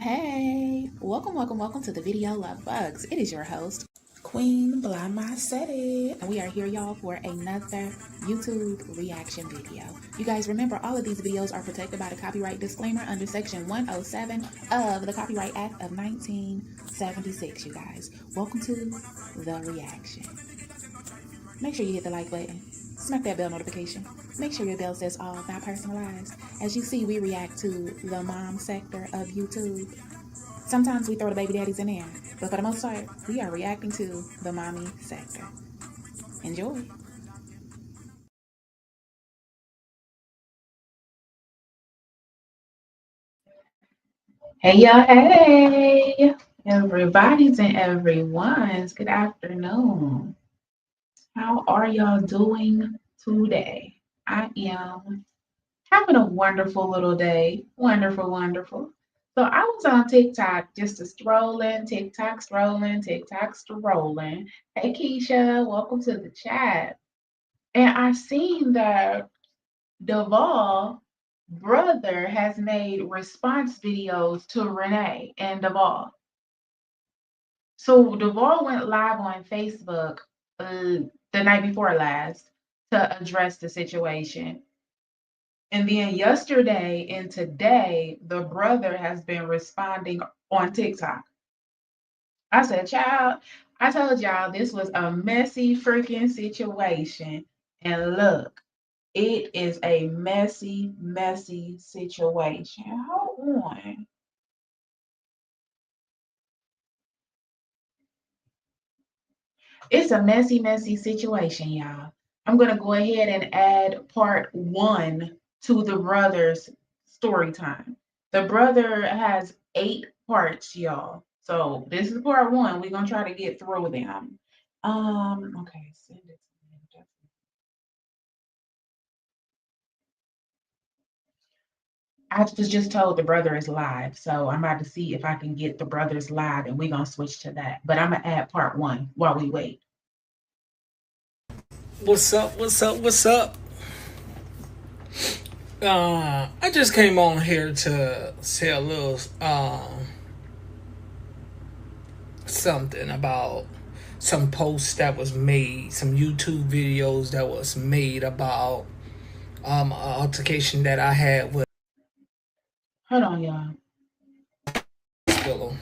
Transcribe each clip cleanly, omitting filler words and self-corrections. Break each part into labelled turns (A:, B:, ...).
A: Hey, welcome to the video Love Bugs. It is your host, Queen Blahma said it. And we are here, y'all, for another YouTube reaction video. You guys remember all of these videos are protected by the copyright disclaimer under section 107 of the Copyright Act of 1976, you guys. Welcome to the reaction. Make sure you hit the like button. Smack that bell notification. Make sure your bell says all, not personalized. As you see, we react to the mom sector of YouTube. Sometimes we throw the baby daddies in there, but for the most part, we are reacting to the mommy sector. Enjoy. Hey, y'all. Hey, everybody's and everyone's. Good afternoon. How are y'all doing today? I am having a wonderful little day. Wonderful. So I was on TikTok just a strolling, TikTok strolling, TikTok strolling. Hey Keisha, welcome to the chat. And I seen that Devall brother has made response videos to Renee and Devall. So Devall went live on Facebook the night before last to address the situation. And then yesterday and today, the brother has been responding on TikTok. I said, child, I told y'all this was a messy freaking situation. And look, it is a messy situation. Hold on. It's a messy situation, y'all. I'm going to go ahead and add part one to the brother's story time. The brother has 8 parts, y'all. So this is part one. We're going to try to get through them. Okay, send it to me. I was just told the brother is live, so I'm about to see if I can get the brothers live, and we're gonna switch to that. But I'm gonna add part one while we wait.
B: What's up? I just came on here to say a little something about some posts that was made, some YouTube videos that was made about an altercation that I had with
A: Hold on, y'all.
B: Philo.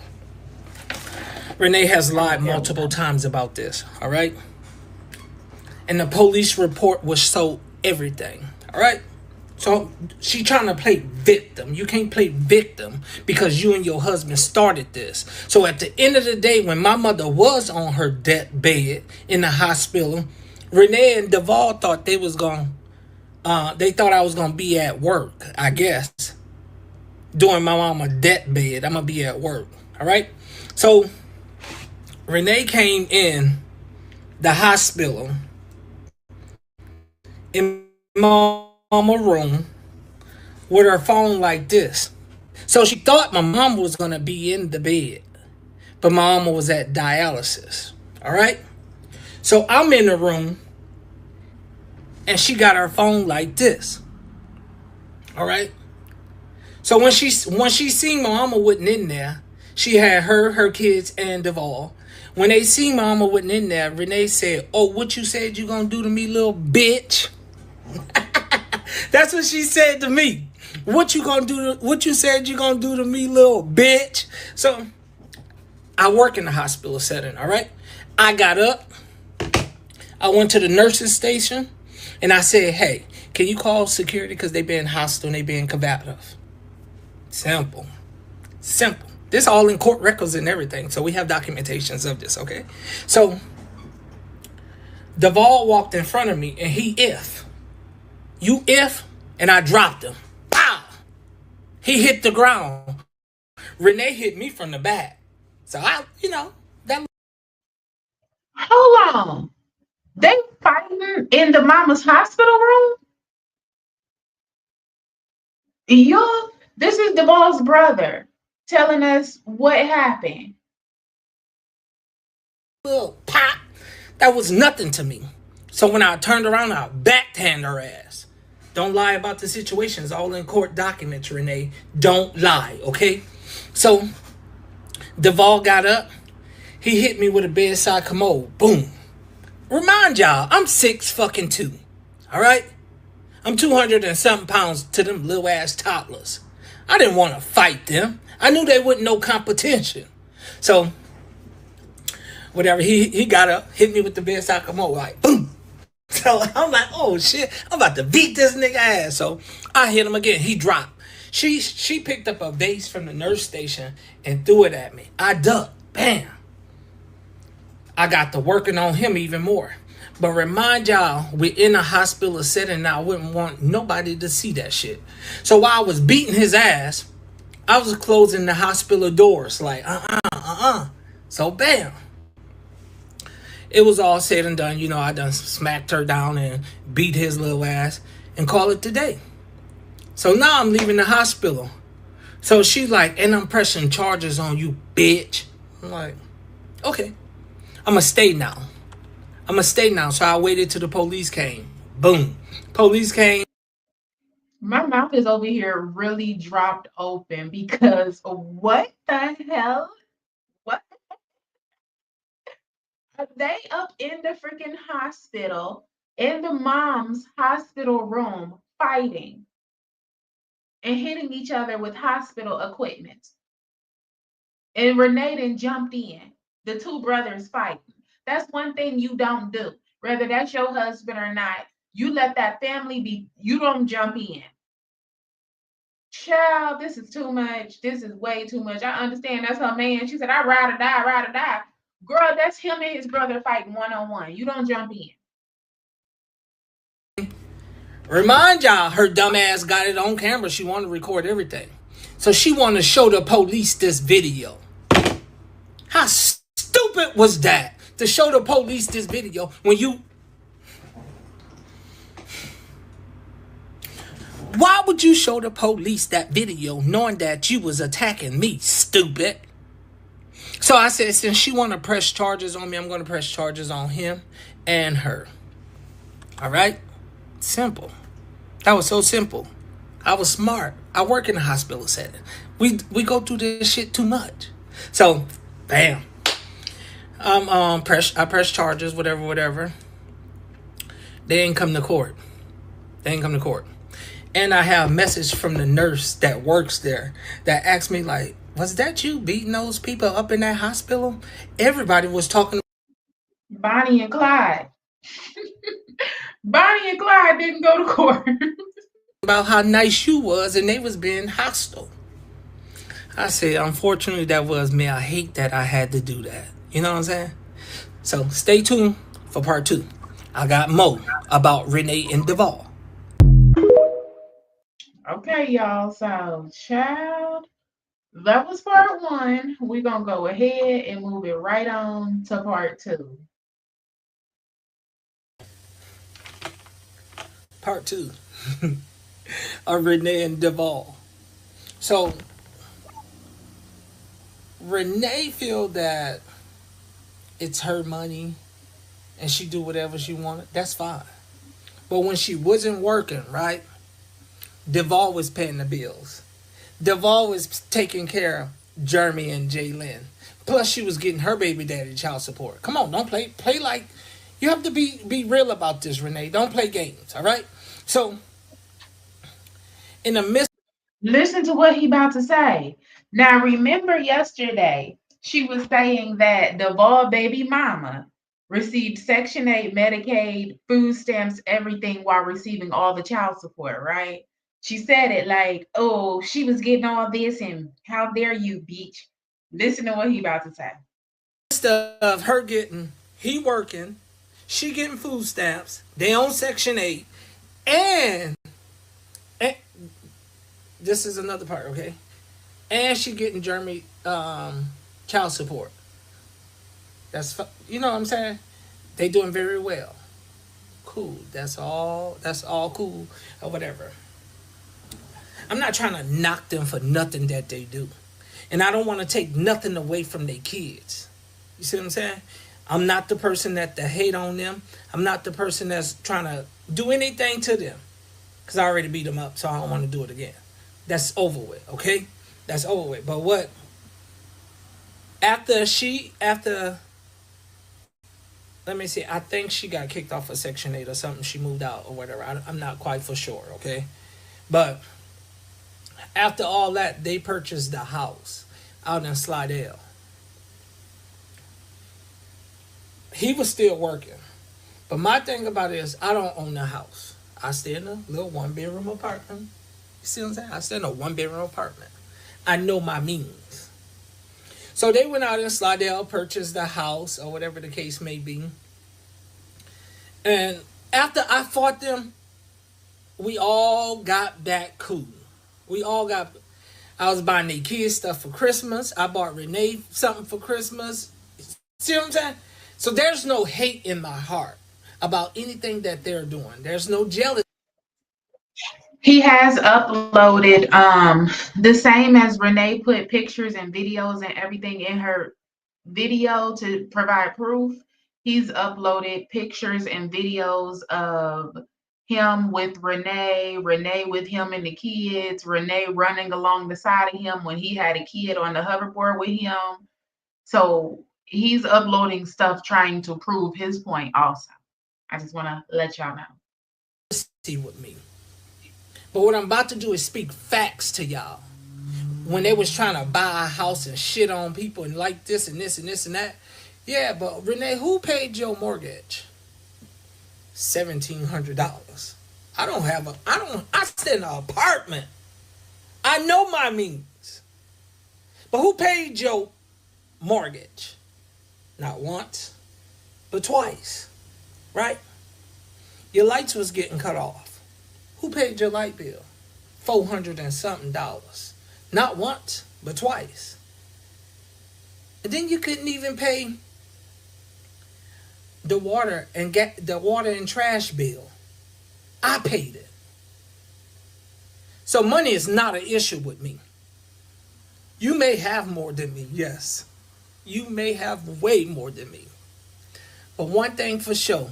B: Renee has lied
A: There we
B: multiple
A: go.
B: times about this, all right? And the police report was so everything, all right? So she trying to play victim. You can't play victim because you and your husband started this. So at the end of the day, when my mother was on her deathbed in the hospital, Renee and Devall thought they thought I was gonna be at work, I guess. During my mama's deathbed, I'm gonna be at work. All right. So Renee came in the hospital in my mama room with her phone like this. So she thought my mom was gonna be in the bed, but my mama was at dialysis. All right. So I'm in the room, and she got her phone like this. All right. So when she seen my mama wasn't in there, she had her kids, and Devall. When they seen my mama wasn't in there, Renee said, "Oh, what you said you gonna do to me, little bitch?" That's what she said to me. What you said you gonna do to me, little bitch? So I work in the hospital setting, all right? I got up, I went to the nurses station, and I said, "Hey, can you call security because they being hostile and they being combative?" Simple. This all in court records and everything, so we have documentations of this, okay? So Devall walked in front of me, and you if, and I dropped him. Pow! He hit the ground. Renee hit me from the back. So that.
A: Hold on. They fighting in the mama's hospital room? This is Devall's brother telling us what happened.
B: Little pop, that was nothing to me. So when I turned around, I backhand her ass. Don't lie about the situations. All in court documents, Renee. Don't lie, okay? So Devall got up. He hit me with a bedside commode. Boom. Remind y'all, I'm 6'2". All right? I'm 200 and something pounds to them little ass toddlers. I didn't want to fight them. I knew they wasn't no competition. So, whatever, he got up, hit me with the bedside commode, like, boom. So I'm like, oh shit, I'm about to beat this nigga ass. So I hit him again. He dropped. She picked up a vase from the nurse station and threw it at me. I ducked. Bam. I got to working on him even more. But remind y'all, we're in a hospital setting now. I wouldn't want nobody to see that shit. So while I was beating his ass, I was closing the hospital doors like, So bam. It was all said and done. You know, I done smacked her down and beat his little ass and call it today. So now I'm leaving the hospital. So she's like, and I'm pressing charges on you, bitch. I'm like, okay. I'm going to stay now. So I waited till the police came. Boom. Police came.
A: My mouth is over here really dropped open because what the hell? What? Are they up in the freaking hospital, in the mom's hospital room, fighting and hitting each other with hospital equipment. And Renee then jumped in. The two brothers fighting. That's one thing you don't do. Whether that's your husband or not, you let that family be, you don't jump in. Child, this is too much. This is way too much. I understand that's her man. She said, I ride or die, ride or die. Girl, that's him and his brother fighting one on one. You don't jump in.
B: Remind y'all, her dumb ass got it on camera. She wanted to record everything. So she wanted to show the police this video. How stupid was that? To show the police this video when you... Why would you show the police that video knowing that you was attacking me, stupid? So I said, since she want to press charges on me, I'm going to press charges on him and her. All right? Simple. That was so simple. I was smart. I work in a hospital setting. We go through this shit too much. So, bam. I press charges, whatever. They didn't come to court. And I have a message from the nurse that works there that asked me, like, was that you beating those people up in that hospital? Everybody was talking
A: Bonnie and Clyde. Bonnie and Clyde didn't go to court.
B: about how nice you was, and they was being hostile. I said, unfortunately, that was me. I hate that I had to do that. You know what I'm saying? So stay tuned for part 2. I got more about Renee and Devall.
A: Okay, y'all. So, child, that was part 1. We're going to go ahead and move it right on to part 2.
B: Part 2 of Renee and Devall. So Renee feel that it's her money and she do whatever she wanted. That's fine. But when she wasn't working, right? Devall was paying the bills. Devall was taking care of Jeremy and Jalen. Plus, she was getting her baby daddy child support. Come on, don't play like you have to be real about this, Renee. Don't play games, all right? So, in the midst,
A: Listen to what he about to say. Now, remember yesterday, she was saying that the Ball baby mama received Section 8 Medicaid, food stamps, everything while receiving all the child support, right? She said it like, oh, she was getting all this, and how dare you, bitch? Listen to what he about to say.
B: of her getting, he working, she getting food stamps, they on Section 8, and this is another part, okay? And she getting Jeremy child support. You know what I'm saying? They doing very well. Cool. That's all cool or whatever. I'm not trying to knock them for nothing that they do. And I don't want to take nothing away from their kids. You see what I'm saying? I'm not the person that to hate on them. I'm not the person that's trying to do anything to them. Because I already beat them up, so I don't want to do it again. That's over with, okay? That's over with. But what after let me see. I think she got kicked off of Section 8 or something. She moved out or whatever. I'm not quite for sure. Okay, but after all that, they purchased the house out in Slidell. He was still working. But my thing about it is, I don't own the house. I stay in a little 1 bedroom apartment. You see what I'm saying? I stay in a 1 bedroom apartment. I know my means. So they went out in Slidell, purchased the house or whatever the case may be. And after I fought them, we all got back cool. We all got. I was buying their kids stuff for Christmas. I bought Renee something for Christmas. See what I'm saying? So there's no hate in my heart about anything that they're doing. There's no jealousy.
A: He has uploaded the same as Renee put pictures and videos and everything in her video to provide proof. He's uploaded pictures and videos of him with Renee, Renee with him and the kids, Renee running along the side of him when he had a kid on the hoverboard with him. So he's uploading stuff trying to prove his point also. I just want to let y'all know.
B: With me. But what I'm about to do is speak facts to y'all. When they was trying to buy a house and shit on people and like this and this and this and that. Yeah, but Renee, who paid your mortgage? $1,700. I stay in an apartment. I know my means. But who paid your mortgage? Not once, but twice. Right? Your lights was getting cut off. Who paid your light bill? $400 and something dollars. Not once, but twice. And then you couldn't even pay the water and get the water and trash bill. I paid it. So money is not an issue with me. You may have more than me, yes. You may have way more than me. But one thing for sure,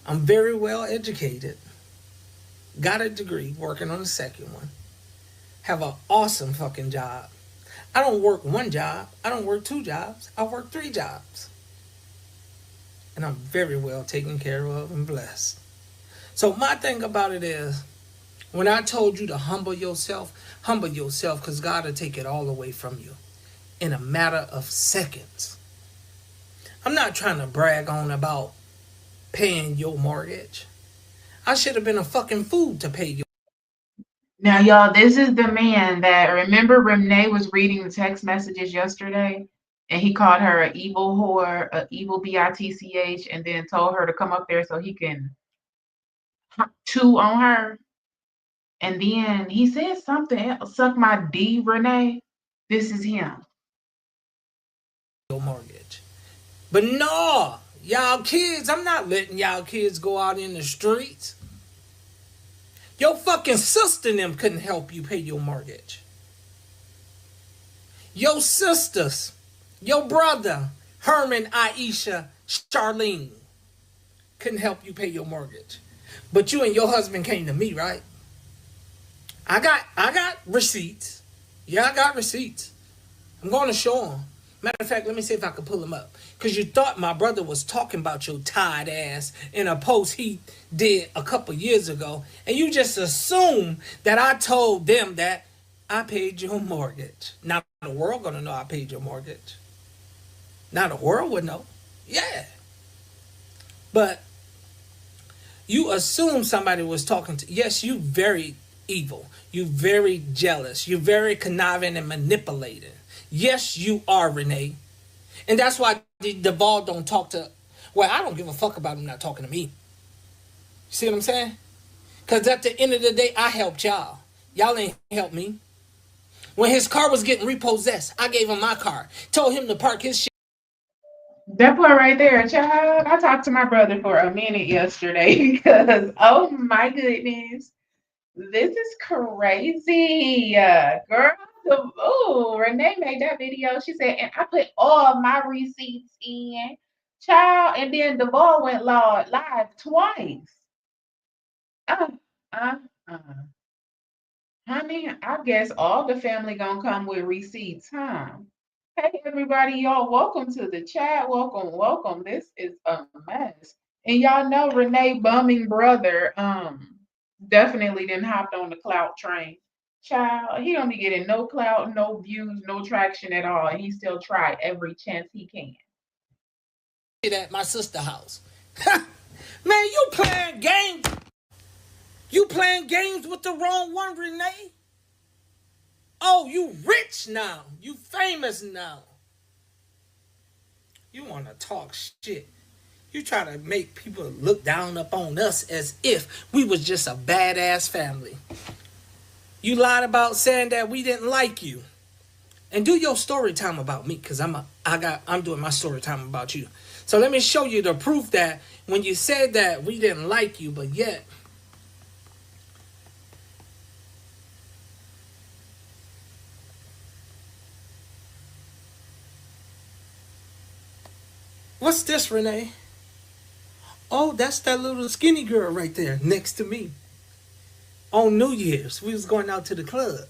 B: I'm very well educated, got a degree, working on the second one, have an awesome fucking job. I don't work one job, I don't work two jobs, I work three jobs. And I'm very well taken care of and blessed. So my thing about it is, when I told you to humble yourself because God will take it all away from you in a matter of seconds. I'm not trying to brag on about paying your mortgage. I should have been a fucking fool to pay your.
A: Now, y'all, this is the man that remember Renee was reading the text messages yesterday, and he called her an evil whore, a evil bitch, and then told her to come up there so he can chew on her. And then he said something else, suck my D, Renee. This is him.
B: Mortgage. But no, y'all kids, I'm not letting y'all kids go out in the streets. Your fucking sister and them couldn't help you pay your mortgage. Your sisters, your brother, Herman, Aisha, Charlene, couldn't help you pay your mortgage. But you and your husband came to me, right? I got receipts. Yeah, I got receipts. I'm going to show them. Matter of fact, let me see if I can pull them up. Because you thought my brother was talking about your tied ass in a post he did a couple years ago. And you just assumed that I told them that I paid your mortgage. Now the world going to know I paid your mortgage. Now the world would know. Yeah. But you assume somebody was talking to. Yes, you very evil. You very jealous. You very conniving and manipulating. Yes, you are, Renee. And that's why Devall don't talk to. Well, I don't give a fuck about him not talking to me. See what I'm saying? Because at the end of the day, I helped y'all. Y'all ain't helped me. When his car was getting repossessed, I gave him my car. Told him to park his shit.
A: That part right there, child. I talked to my brother for a minute yesterday because, oh my goodness, this is crazy. Girl, oh, Renee made that video. She said, and I put all my receipts in, child, and then Devall went live twice. Uh, uh, uh. Honey, I guess all the family gonna come with receipts, huh? Hey everybody, y'all, welcome to the chat. Welcome, welcome. This is a mess. And y'all know Renee bumming brother, definitely didn't hop on the clout train. Child, he don't be getting no clout, no views, no traction at all. And he still tried every chance he can.
B: At my sister house. Man, you playing games. You playing games with the wrong one, Renee. Oh, you rich now. You famous now. You want to talk shit. You try to make people look down upon us as if we was just a badass family. You lied about saying that we didn't like you. And do your story time about me, because I'm doing my story time about you. So let me show you the proof that when you said that we didn't like you, but yet what's this, Renee? Oh, that's that little skinny girl right there next to me. On New Year's, we was going out to the club.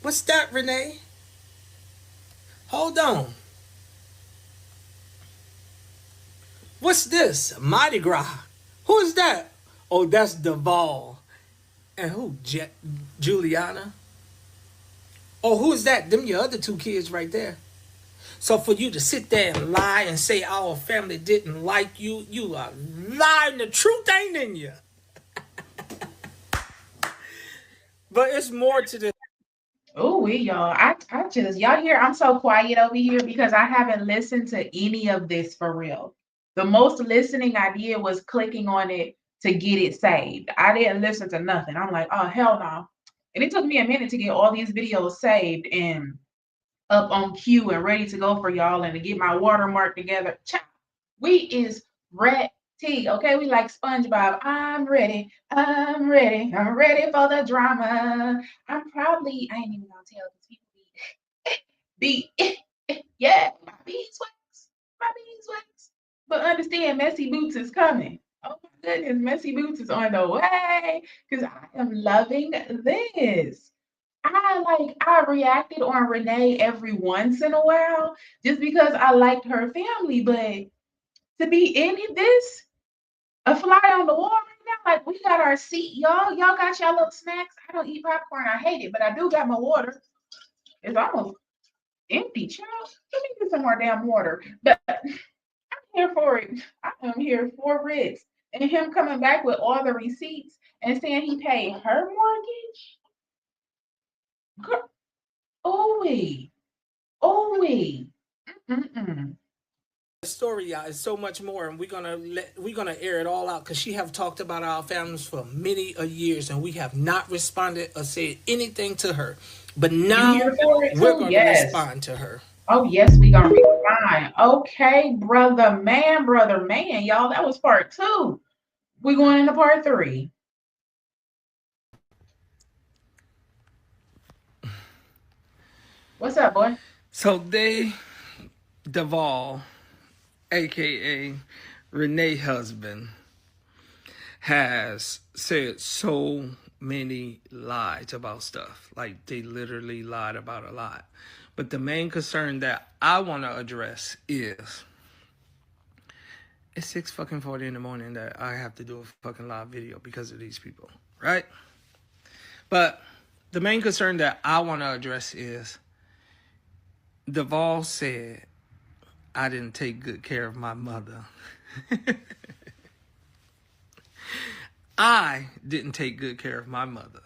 B: What's that, Renee? Hold on. What's this? Mardi Gras. Who is that? Oh, that's Devall. And who? Juliana? Oh, who is that? Them your other two kids right there. So for you to sit there and lie and say our family didn't like you, you are lying. The truth ain't in you. But it's more to this.
A: Oh, we y'all. I just y'all hear I'm so quiet over here because I haven't listened to any of this for real. The most listening I did was clicking on it to get it saved. I didn't listen to nothing. I'm like, oh hell no. And it took me a minute to get all these videos saved and up on queue and ready to go for y'all and to get my watermark together. We is ready. Okay, we like SpongeBob. I'm ready for the drama. I ain't even gonna tell because people yeah, my beeswax, my beeswax. But understand, Messy Boots is coming. Oh my goodness, Messy Boots is on the way because I am loving this. I reacted on Renee every once in a while just because I liked her family, but to be in this, a fly on the wall right now, like we got our seat, y'all. Y'all got y'all little snacks. I don't eat popcorn, I hate it, but I do got my water. It's almost empty, child. Let me get some more damn water. But I'm here for it. I am here for it. And him coming back with all the receipts and saying he paid her mortgage. Girl, oh wait. Oh wait. Mm-mm.
B: Story, y'all, is so much more, and we're gonna air it all out because she have talked about our families for many a years, and we have not responded or said anything to her. But
A: You
B: now
A: here for it
B: we're
A: too?
B: gonna
A: Yes.
B: respond to her.
A: Oh yes, we gonna refine. Okay, brother man, y'all. That was part two. We going into part three. What's up, boy?
B: So Devall, aka Renee husband, has said so many lies about stuff. Like they literally lied about a lot. But the main concern that I want to address is it's 6 fucking 40 in the morning that I have to do a fucking live video because of these people, right? But the main concern that I want to address is Devall said I didn't take good care of my mother. I didn't take good care of my mother.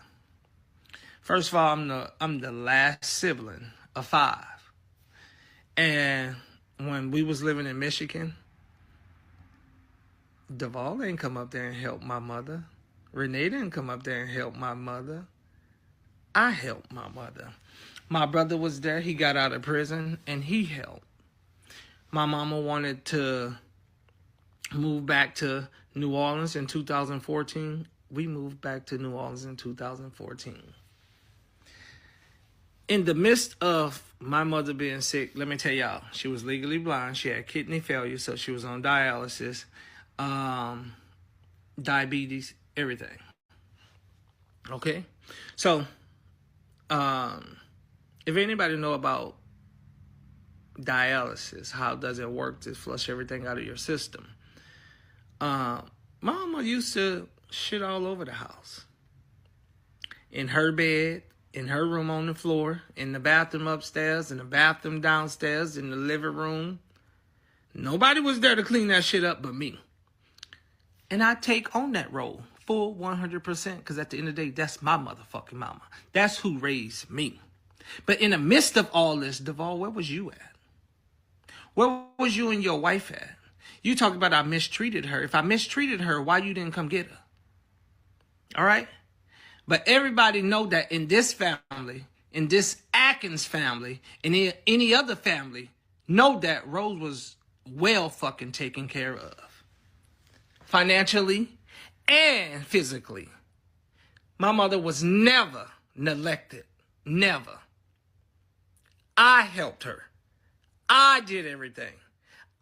B: First of all, I'm the last sibling of five. And when we was living in Michigan, Devall didn't come up there and help my mother. Renee didn't come up there and help my mother. I helped my mother. My brother was there. He got out of prison and he helped. My mama wanted to move back to New Orleans in 2014. We moved back to New Orleans in 2014. In the midst of my mother being sick, let me tell y'all, she was legally blind. She had kidney failure, so she was on dialysis. diabetes, everything. Okay? So, if anybody know about dialysis, how does it work to flush everything out of your system? Mama used to shit all over the house. In her bed, in her room on the floor, in the bathroom upstairs, in the bathroom downstairs, in the living room. Nobody was there to clean that shit up but me. And I take on that role, full 100%, because at the end of the day, that's my motherfucking mama. That's who raised me. But in the midst of all this, Devall, where was you at? Where was you and your wife at? You talk about I mistreated her. If I mistreated her, why you didn't come get her? All right? But everybody know that in this family, in this Atkins family, in any other family, know that Rose was well fucking taken care of. Financially and physically. My mother was never neglected. Never. I helped her. I did everything.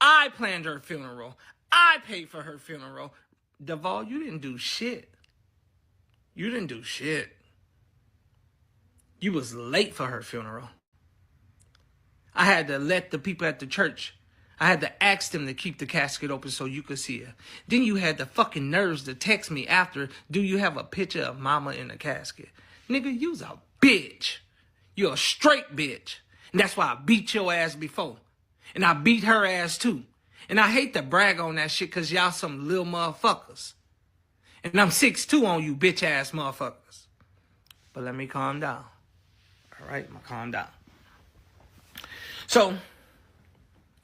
B: I planned her funeral. I paid for her funeral. Devall, you didn't do shit. You didn't do shit. You was late for her funeral. I had to let the people at the church, I had to ask them to keep the casket open so you could see her. Then you had the fucking nerves to text me after, do you have a picture of mama in the casket? Nigga, you's a bitch. You're a straight bitch. And that's why I beat your ass before. And I beat her ass too. And I hate to brag on that shit because y'all some little motherfuckers. And I'm 6'2" on you bitch ass motherfuckers. But let me calm down. All right, I'm gonna calm down. So,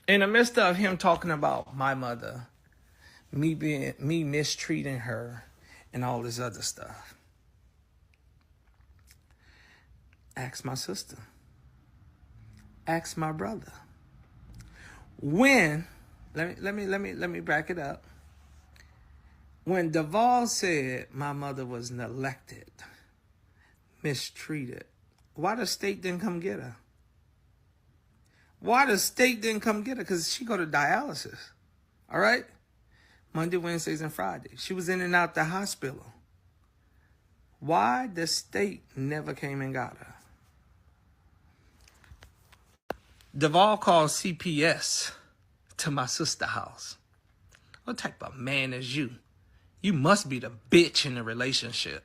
B: in the midst of him talking about my mother, me mistreating her, and all this other stuff, ask my sister. Ask my brother. When, let me back it up. When Devall said my mother was neglected, mistreated, why the state didn't come get her? Why the state didn't come get her? Because she go to dialysis. All right? Monday, Wednesdays, and Fridays. She was in and out the hospital. Why the state never came and got her? Devall called CPS to my sister's house. What type of man is you? You must be the bitch in the relationship.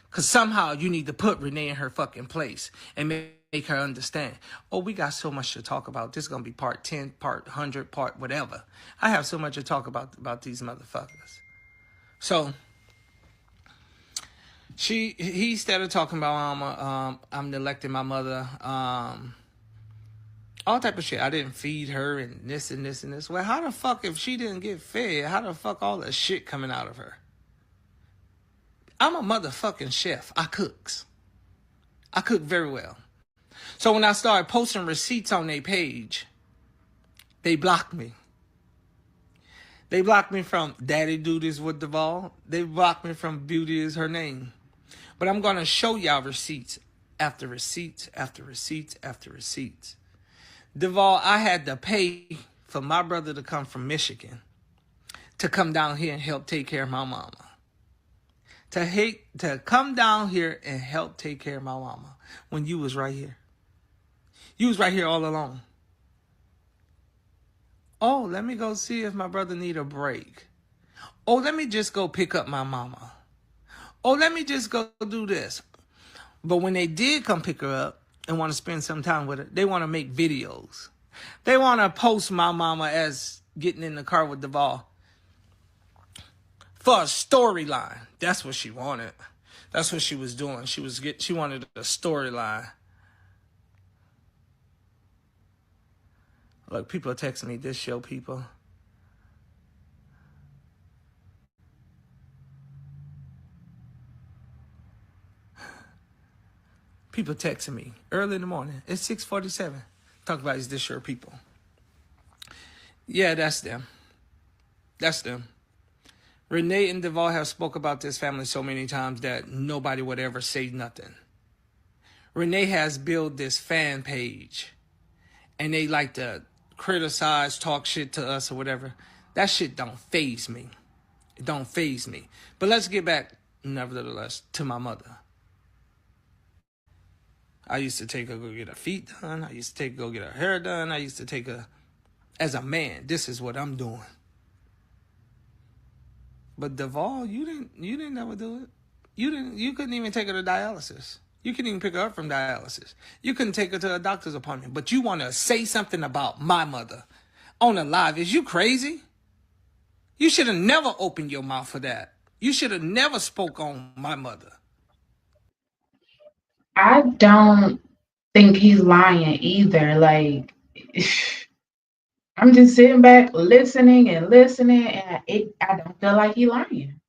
B: Because somehow you need to put Renee in her fucking place and make her understand. Oh, we got so much to talk about. This is going to be part 10, part 100, part whatever. I have so much to talk about these motherfuckers. So, he started talking about I'm neglecting my mother. All type of shit. I didn't feed her and this and this and this. Well, how the fuck, if she didn't get fed, how the fuck all the shit coming out of her? I'm a motherfucking chef. I cooks. I cook very well. So when I started posting receipts on their page, they blocked me. They blocked me from Daddy Do This with Devall. They blocked me from Beauty Is Her Name. But I'm going to show y'all receipts after receipts after receipts after receipts. Devall, I had to pay for my brother to come from Michigan to come down here and help take care of my mama. To come down here and help take care of my mama when you was right here. You was right here all alone. Oh, let me go see if my brother need a break. Oh, let me just go pick up my mama. Oh, let me just go do this. But when they did come pick her up and want to spend some time with her, they want to make videos. They want to post my mama as getting in the car with Devall for a storyline. That's what she wanted. That's what she was doing. She wanted a storyline. Look, people are texting me this show, people. People texting me early in the morning. It's 6:47. Talk about is this your people? Yeah, that's them. That's them. Renee and Devall have spoke about this family so many times that nobody would ever say nothing. Renee has built this fan page, and they like to criticize, talk shit to us or whatever. That shit don't faze me. It don't faze me. But let's get back, nevertheless, to my mother. I used to take her go get her feet done. I used to take her go get her hair done. I used to take her, as a man, this is what I'm doing. But Devall, you didn't ever do it. You couldn't even take her to dialysis. You couldn't even pick her up from dialysis. You couldn't take her to a doctor's appointment. But you want to say something about my mother on a live. Is you crazy? You should have never opened your mouth for that. You should have never spoke on my mother.
A: I don't think he's lying either. Like, I'm just sitting back listening and listening, and I don't feel like he's lying.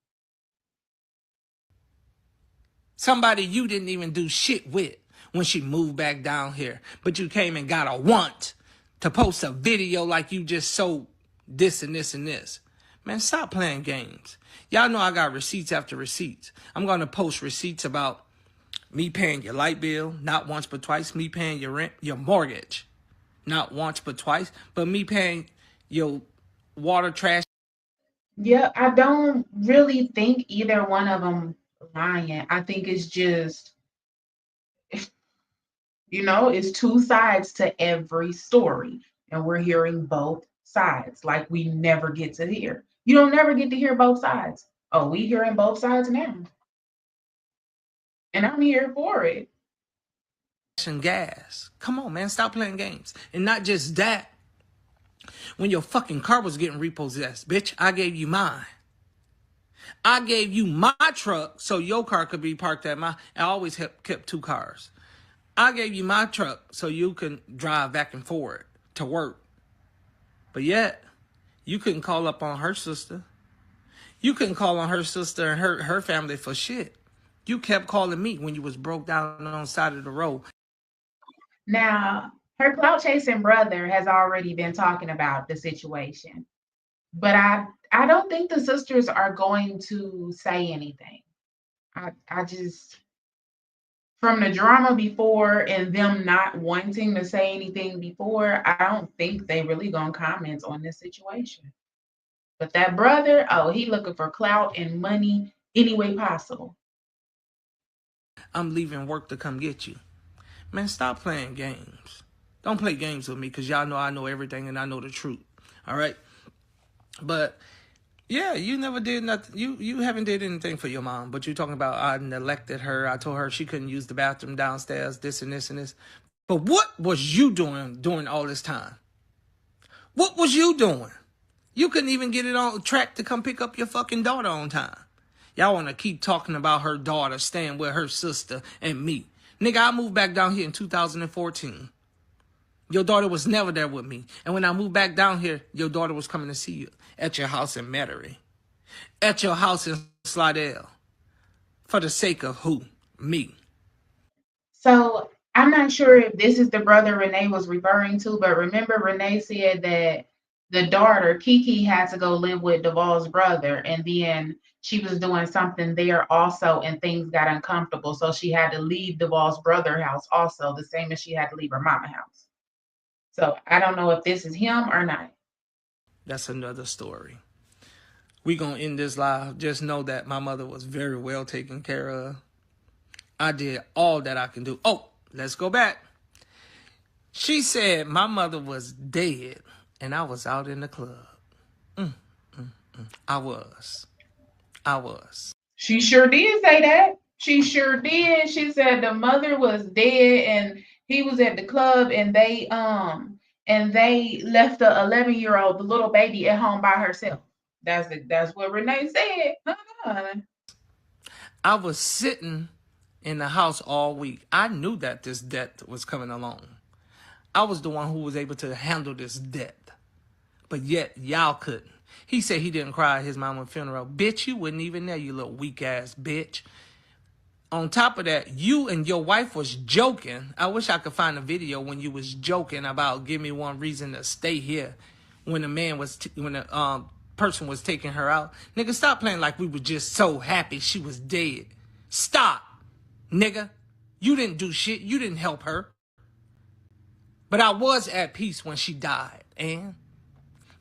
B: Somebody you didn't even do shit with when she moved back down here. But you came and got a want to post a video like you just sold this and this and this. Man, stop playing games. Y'all know I got receipts after receipts. I'm going to post receipts about me paying your light bill, not once but twice. Me paying your rent, your mortgage, not once but twice. But me paying your water, trash.
A: Yeah, I don't really think either one of them lying. I think it's just, it's two sides to every story, and we're hearing both sides like we never get to hear. You don't never get to hear both sides. Oh, we hearing both sides now, and I'm here for it.
B: And gas. Come on, man. Stop playing games. And not just that. When your fucking car was getting repossessed, bitch, I gave you mine. I gave you my truck so your car could be parked at my... I always kept two cars. I gave you my truck so you can drive back and forth to work. But yet, you couldn't call up on her sister. You couldn't call on her sister and her family for shit. You kept calling me when you was broke down on the side of the road.
A: Now, her clout chasing brother has already been talking about the situation, but I don't think the sisters are going to say anything. I just, from the drama before and them not wanting to say anything before, I don't think they really gonna comment on this situation. But that brother, oh, he looking for clout and money any way possible.
B: I'm leaving work to come get you. Man, stop playing games. Don't play games with me because y'all know I know everything and I know the truth. All right? But, yeah, you never did nothing. You haven't did anything for your mom. But you talking about I neglected her. I told her she couldn't use the bathroom downstairs, this and this and this. But what was you doing during all this time? What was you doing? You couldn't even get it on track to come pick up your fucking daughter on time. Y'all want to keep talking about her daughter staying with her sister and me. Nigga, I moved back down here in 2014. Your daughter was never there with me. And when I moved back down here, your daughter was coming to see you at your house in Metairie. At your house in Slidell. For the sake of who? Me.
A: So I'm not sure if this is the brother Renee was referring to, but remember Renee said that the daughter, Kiki, had to go live with Devall's brother, and then she was doing something there also, and things got uncomfortable. So she had to leave Devall's brother house also, the same as she had to leave her mama house. So I don't know if this is him or not.
B: That's another story. We gonna end this live. Just know that my mother was very well taken care of. I did all that I can do. Oh, let's go back. She said my mother was dead and I was out in the club. I was.
A: She sure did say that. She sure did. She said the mother was dead and he was at the club, and they left the 11-year-old, the little baby, at home by herself. That's what Renee said.
B: I was sitting in the house all week. I knew that this death was coming along. I was the one who was able to handle this death. But yet, y'all couldn't. He said he didn't cry at his mama's funeral. Bitch, you wasn't even there, you little weak-ass bitch. On top of that, you and your wife was joking. I wish I could find a video when you was joking about give me one reason to stay here when the person was taking her out. Nigga, stop playing like we were just so happy she was dead. Stop, nigga. You didn't do shit. You didn't help her. But I was at peace when she died,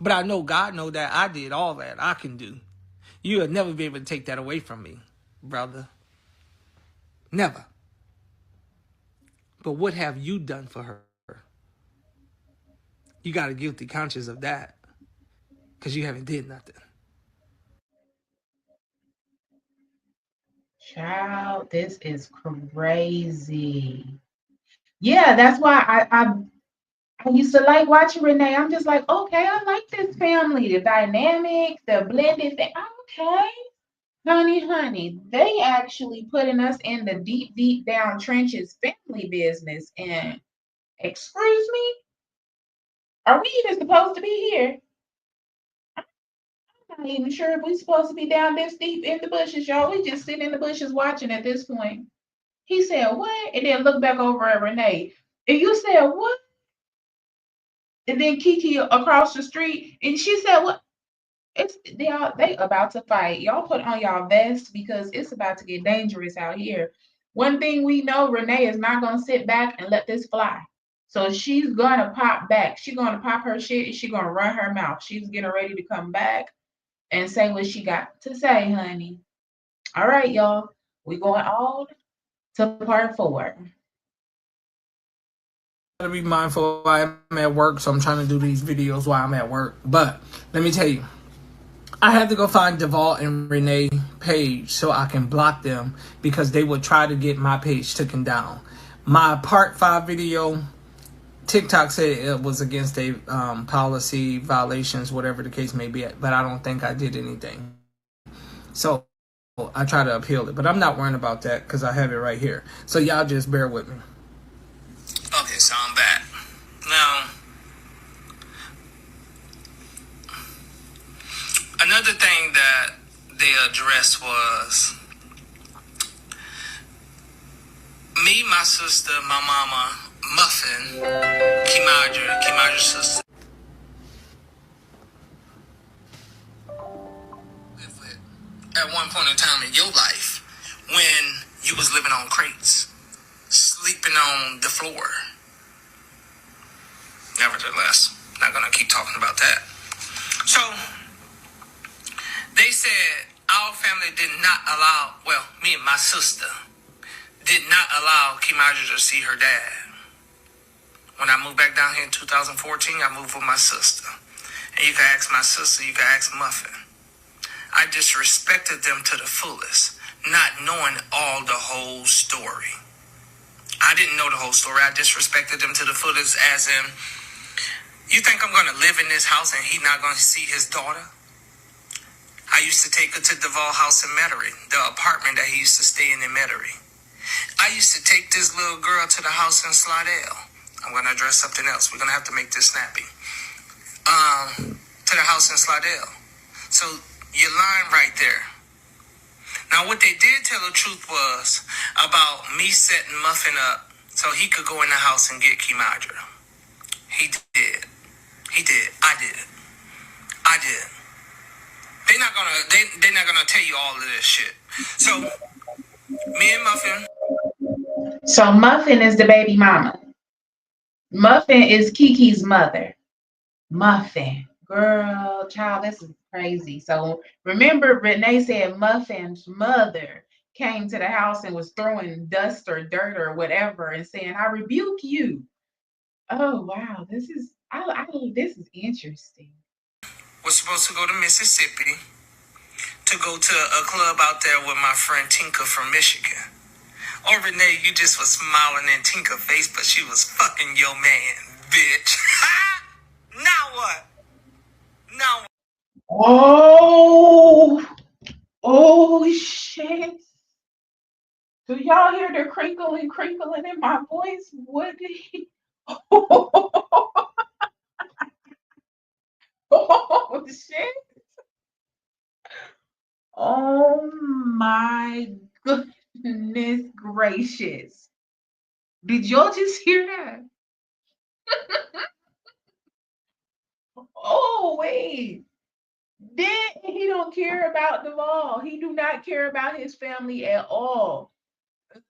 B: but I know God know that I did all that I can do. You'll never be able to take that away from me, brother. Never. But what have you done for her? You got a guilty conscience of that because you haven't did nothing.
A: Child, this is crazy. Yeah, that's why I used to like watching Renee. I'm just like, okay, I like this family, the dynamics, the blended thing. Okay. Honey, they actually putting us in the deep down trenches family business. And excuse me, are we even supposed to be here? I'm not even sure if we're supposed to be down this deep in the bushes, y'all. We just sitting in the bushes watching at this point. He said, what? And then look back over at Renee. And you said, what? And then Kiki across the street. And she said, what? It's they about to fight. Y'all put on y'all vests because it's about to get dangerous out here. One thing we know, Renee is not gonna sit back and let this fly. So she's gonna pop back. She's gonna pop her shit and she's gonna run her mouth. She's getting ready to come back and say what she got to say, honey. All right, y'all. We going on to part 4.
B: Gotta be mindful. I'm at work, so I'm trying to do these videos while I'm at work. But let me tell you, I had to go find Devall and Renee page so I can block them because they would try to get my page taken down. My part 5 video, TikTok said it was against a policy violations, whatever the case may be, but I don't think I did anything. So I try to appeal it, but I'm not worrying about that because I have it right here. So y'all just bear with me. Okay, so I'm back. Now, another thing that they addressed was me, my sister, my mama, Muffin, Kimadra's sister. At one point in time in your life, when you was living on crates, sleeping on the floor. Nevertheless, not gonna keep talking about that. So, they said our family did not allow, well, me and my sister did not allow Kimaja to see her dad. When I moved back down here in 2014, I moved with my sister. And you can ask my sister, you can ask Muffin. I disrespected them to the fullest, not knowing all the whole story. I didn't know the whole story. I disrespected them to the fullest, as in, you think I'm going to live in this house and he not going to see his daughter? I used to take her to Devall house in Metairie, the apartment that he used to stay in Metairie. I used to take this little girl to the house in Slidell. I'm going to address something else. We're going to have to make this snappy. To the house in Slidell. So you're lying right there. Now, what they did tell the truth was about me setting Muffin up so he could go in the house and get Kimadra. He did. He did. I did. I did. They're not gonna tell you all of this shit. So me and Muffin.
A: So Muffin is the baby mama. Muffin is Kiki's mother. Muffin. Girl, child, this is crazy. So remember, Renee said Muffin's mother came to the house and was throwing dust or dirt or whatever and saying, I rebuke you. Oh wow, this is interesting.
B: Was supposed to go to Mississippi to go to a club out there with my friend Tinka from Michigan. Oh, Renee, you just was smiling in Tinka's face, but she was fucking your man, bitch. Now what? Now what?
A: Oh, oh shit. Do y'all hear the crinkling in my voice? What did he? Oh shit. Oh my goodness gracious. Did y'all just hear that? Oh wait. Then he don't care about Devall. He do not care about his family at all.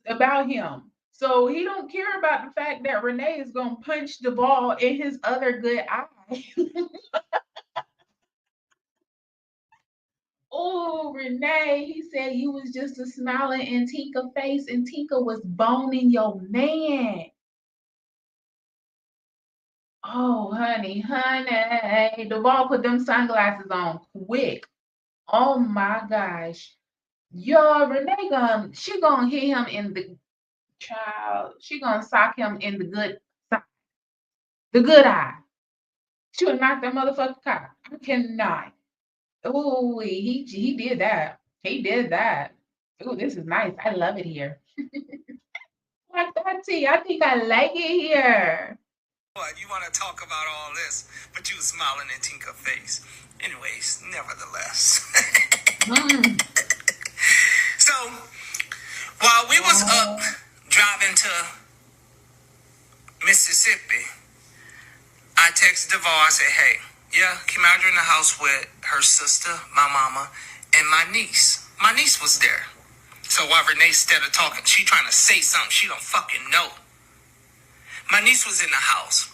A: About him. So he don't care about the fact that Renee is gonna punch Devall in his other good eye. Oh, Renee, he said you was just a smiling in Tinka face and Tinka was boning your man. Oh, honey, honey. Devall put them sunglasses on quick. Oh my gosh. Yo, Renee she gonna hit him in the child. She gonna sock him in the good eye. She would knock that motherfucker cock. I cannot. Oh, he did that. He did that. Ooh, this is nice. I love it here. Like that tea. I think I like it here.
B: What, you want to talk about all this, but you was smiling in Tinker face. Anyways, nevertheless.
A: Mm.
B: So, while we was up
A: Oh,
B: driving to Mississippi, I texted Devall. I said, hey, yeah, came out in the house with her sister, my mama, and my niece. My niece was there. So while Renee started talking, she trying to say something she don't fucking know. My niece was in the house.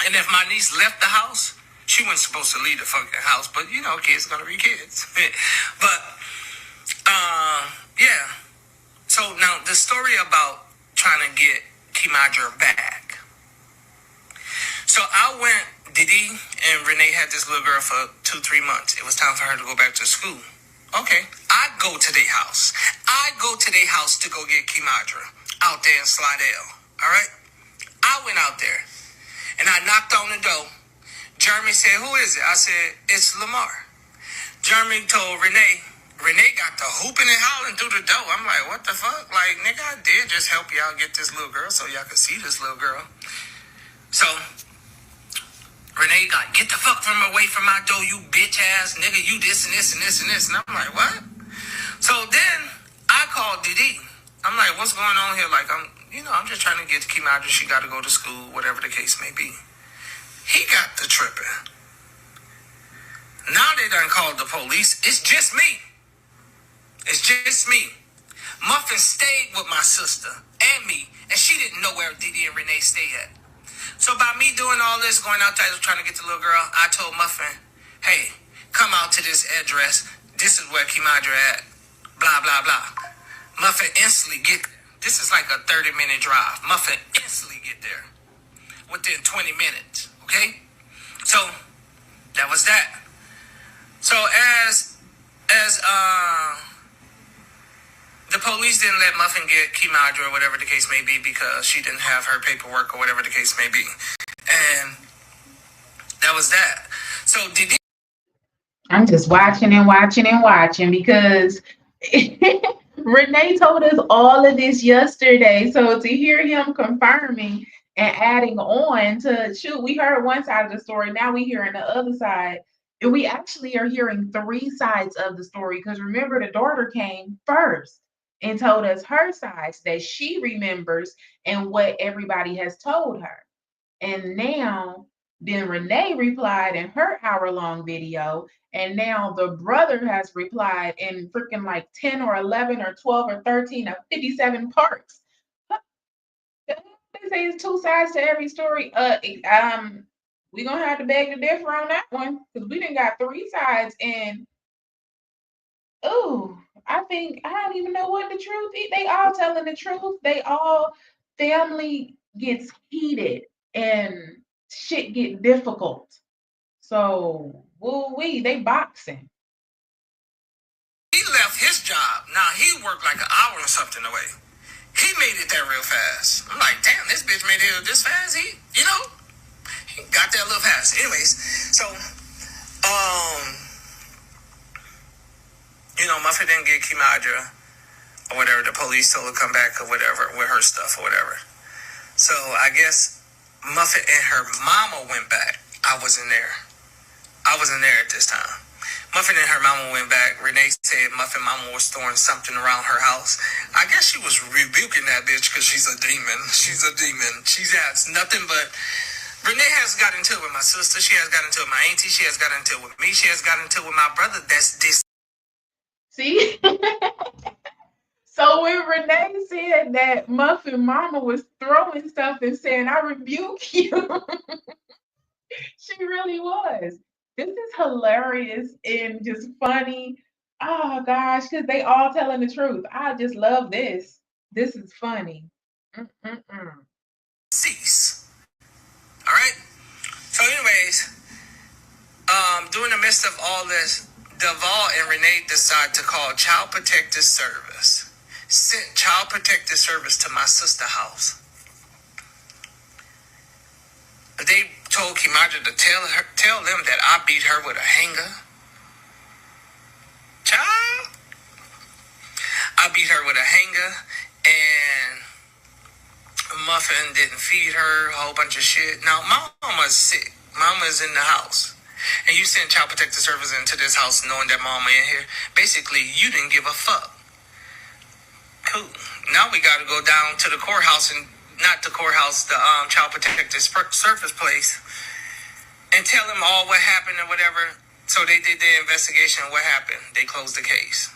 B: And if my niece left the house, she wasn't supposed to leave the fucking house. But, you know, kids gonna be kids. But, yeah. So now the story about trying to get Kimadra back. So I went, Didi and Renee had this little girl for 2-3 months. It was time for her to go back to school. Okay. I go to their house. I go to their house to go get Kimadra out there in Slidell. All right. I went out there and I knocked on the door. Jeremy said, who is it? I said, it's Lamar. Jeremy told Renee. Renee got the hooping and howling through the door. I'm like, what the fuck? Like, nigga, I did just help y'all get this little girl so y'all could see this little girl. So Renee got, get the fuck from away from my door, you bitch ass nigga, you this and this and this and this. And I'm like, what? So then I called Didi. I'm like, what's going on here? Like, I'm just trying to get to Kimadra. She got to go to school, whatever the case may be. He got the tripping. Now they done called the police. It's just me. It's just me. Muffin stayed with my sister and me, and she didn't know where Didi and Renee stayed at. So by me doing all this, going out there trying to get the little girl, I told Muffin, hey, come out to this address. This is where Kimadra at. Blah, blah, blah. Muffin instantly get there. This is like a 30-minute drive. Muffin instantly get there within 20 minutes. Okay? So that was that. So as the police didn't let Muffin get Kimadra or whatever the case may be because she didn't have her paperwork or whatever the case may be. And that was that. So did
A: I'm just watching and watching and watching because Renee told us all of this yesterday. So to hear him confirming and adding on to shoot, we heard one side of the story. Now we hearing the other side. And we actually are hearing three sides of the story because remember, the daughter came first and told us her sides that she remembers and what everybody has told her. And now, then Renee replied in her hour-long video, and now the brother has replied in freaking like 10 or 11 or 12 or 13 or 57 parts. They say it's two sides to every story. We're gonna have to beg to differ on that one because we didn't got three sides. And oh, I think I don't even know what the truth is. They all telling the truth. They all family gets heated and shit get difficult. So woo wee, they boxing.
B: he left his job, now he worked like an hour or something away. He made it there real fast. I'm like, damn, this bitch made it this fast. He got there a little fast. Anyways, so Muffin didn't get Kimadra or whatever. The police told her to come back or whatever with her stuff or whatever. So I guess Muffin and her mama went back. I wasn't there. I wasn't there at this time. Muffin and her mama went back. Renee said Muffin mama was throwing something around her house. I guess she was rebuking that bitch because she's a demon. She's a demon. She has nothing but... Renee has got into it with my sister. She has got into it with my auntie. She has got into it with me. She has got into it with my brother. That's this.
A: See? So when Renee said that Muffin Mama was throwing stuff and saying, I rebuke you, she really was. This is hilarious and just funny. Oh gosh, because they all telling the truth. I just love this. This is funny. Mm-mm-mm.
B: Cease. All right. So, anyways, during the midst of all this, Devall and Renee decide to call Child Protective Service. Sent Child Protective Service to my sister's house. They told Kimaja to tell them that I beat her with a hanger. Child, I beat her with a hanger, and Muffin didn't feed her, a whole bunch of shit. Now, my mama's sick. Mama's in the house. And you sent Child Protective Service into this house knowing that mama in here. Basically, you didn't give a fuck. Cool. Now we got to go down to the courthouse, and not the courthouse, the Child Protective Service place, and tell them all what happened or whatever. So they did their investigation. What happened? They closed the case.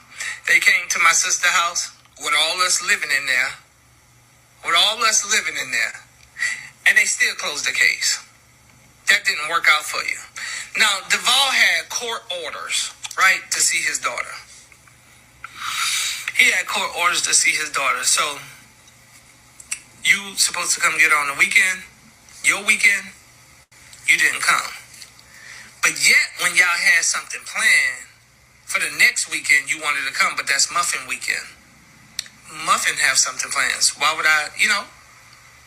B: They came to my sister's house with all us living in there. And they still closed the case. That didn't work out for you. Now, Devall had court orders, right, to see his daughter. He had court orders to see his daughter. So, you supposed to come get her on the weekend, your weekend, you didn't come. But yet, when y'all had something planned for the next weekend, you wanted to come, but that's Muffin weekend. Muffin have something planned. So why would I,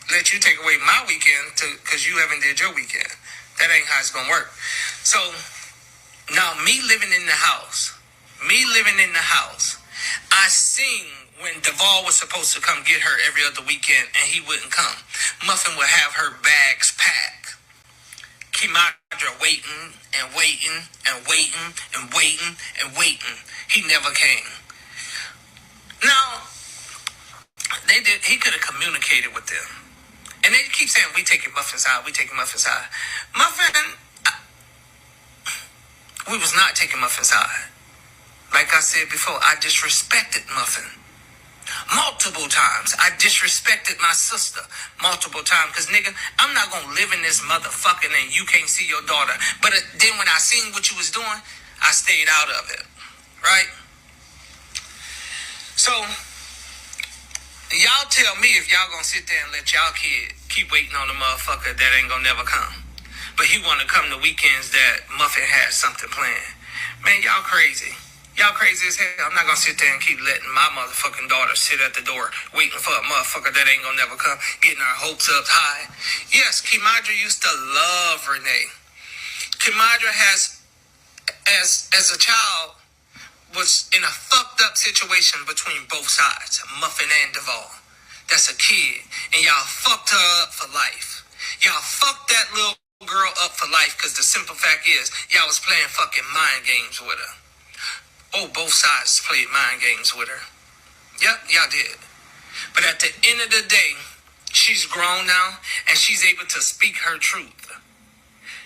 B: let you take away my weekend because you haven't did your weekend? That ain't how it's gonna work. So now me living in the house, I seen when Devall was supposed to come get her every other weekend and he wouldn't come. Muffin would have her bags packed. Kimadra waiting and waiting and waiting and waiting and waiting. He never came. Now, he could have communicated with them. And they keep saying, we taking Muffin's side. Muffin, we was not taking Muffin's side. Like I said before, I disrespected Muffin multiple times. I disrespected my sister multiple times. Because, nigga, I'm not going to live in this motherfucking and you can't see your daughter. But then when I seen what you was doing, I stayed out of it. Right? So, y'all tell me if y'all gonna sit there and let y'all kid keep waiting on the motherfucker that ain't gonna never come. But he wanna come the weekends that Muffin had something planned. Man, y'all crazy. Y'all crazy as hell. I'm not gonna sit there and keep letting my motherfucking daughter sit at the door waiting for a motherfucker that ain't gonna never come, getting her hopes up high. Yes, Kimadra used to love Renee. Kimadra has, as a child, was in a fucked up situation between both sides, Muffin and Devall. That's a kid, and y'all fucked her up for life. Y'all fucked that little girl up for life because the simple fact is y'all was playing fucking mind games with her. Oh, both sides played mind games with her. Yep, y'all did. But at the end of the day, she's grown now, and she's able to speak her truth.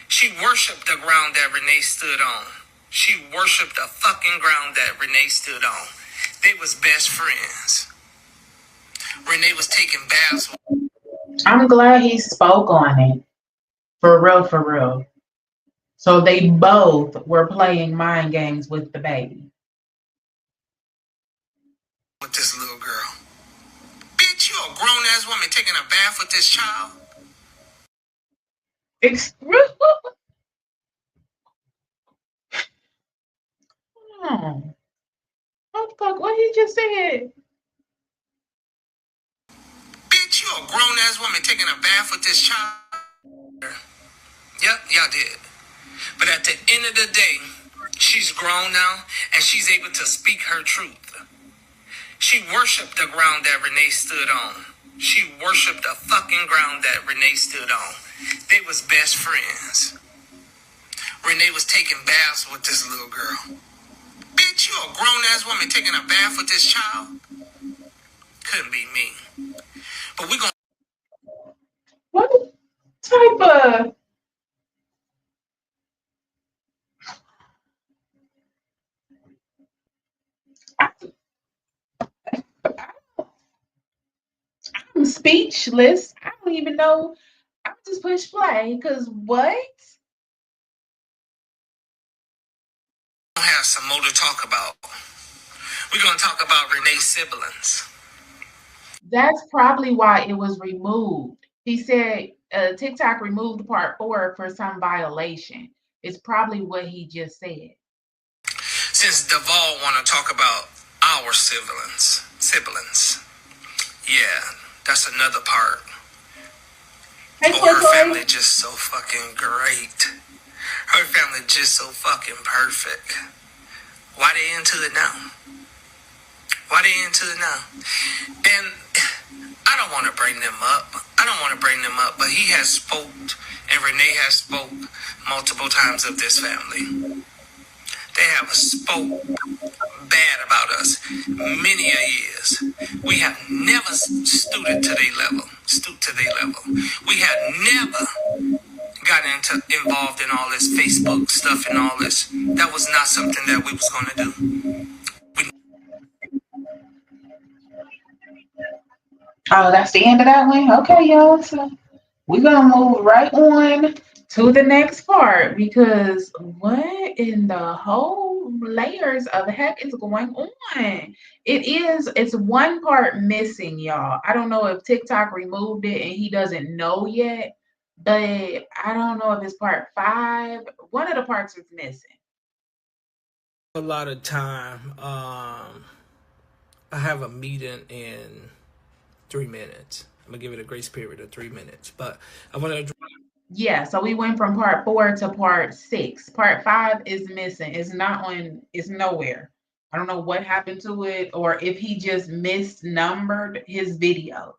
B: She worshipped the ground that Renee stood on. She worshipped the fucking ground that Renee stood on. They was best friends. Renee was taking baths.
A: I'm glad he spoke on it. For real, for real. So they both were playing mind games with the baby.
B: With this little girl. Bitch, you a grown ass woman taking a bath with this child?
A: Oh, what the fuck? What he just said?
B: Bitch, you a grown ass woman taking a bath with this child? Yep, y'all did. But at the end of the day, she's grown now, and she's able to speak her truth. She worshipped the ground that Renee stood on. She worshipped the fucking ground that Renee stood on. They was best friends. Renee was taking baths with this little girl. Bitch, you a grown ass woman taking a bath with this child? Couldn't be me. But we gonna.
A: What type of? I'm speechless. I don't even know. I just push play because what?
B: have some more to talk about. We're gonna talk about Renee's siblings.
A: That's probably why it was removed. He said TikTok removed part 4 for some violation. It's probably what he just said.
B: Since Devall wanna talk about our siblings. Yeah, that's another part.
A: Hey,
B: Oh,
A: Toy
B: her
A: Toy.
B: family just so fucking great. Her family just so fucking perfect. Why they into it now? Why they into it now? And I don't want to bring them up. But he has spoke, and Renee has spoke multiple times of this family. They have spoke bad about us many a years. We have never stooped to their level. We have never gotten involved in all this Facebook stuff and all this. That was not something that we was gonna do.
A: Oh, that's the end of that one? Okay, y'all. So we're going to move right on to the next part because what in the whole layers of heck is going on? It's one part missing, y'all. I don't know if TikTok removed it and he doesn't know yet, but I don't know if it's part 5. One of the parts is missing.
B: A lot of time. I have a meeting in 3 minutes. I'm gonna give it a grace period of 3 minutes. But I want to.
A: Yeah, so we went from part 4 to part 6. Part 5 is missing. It's not on, it's nowhere. I don't know what happened to it or if he just misnumbered his video.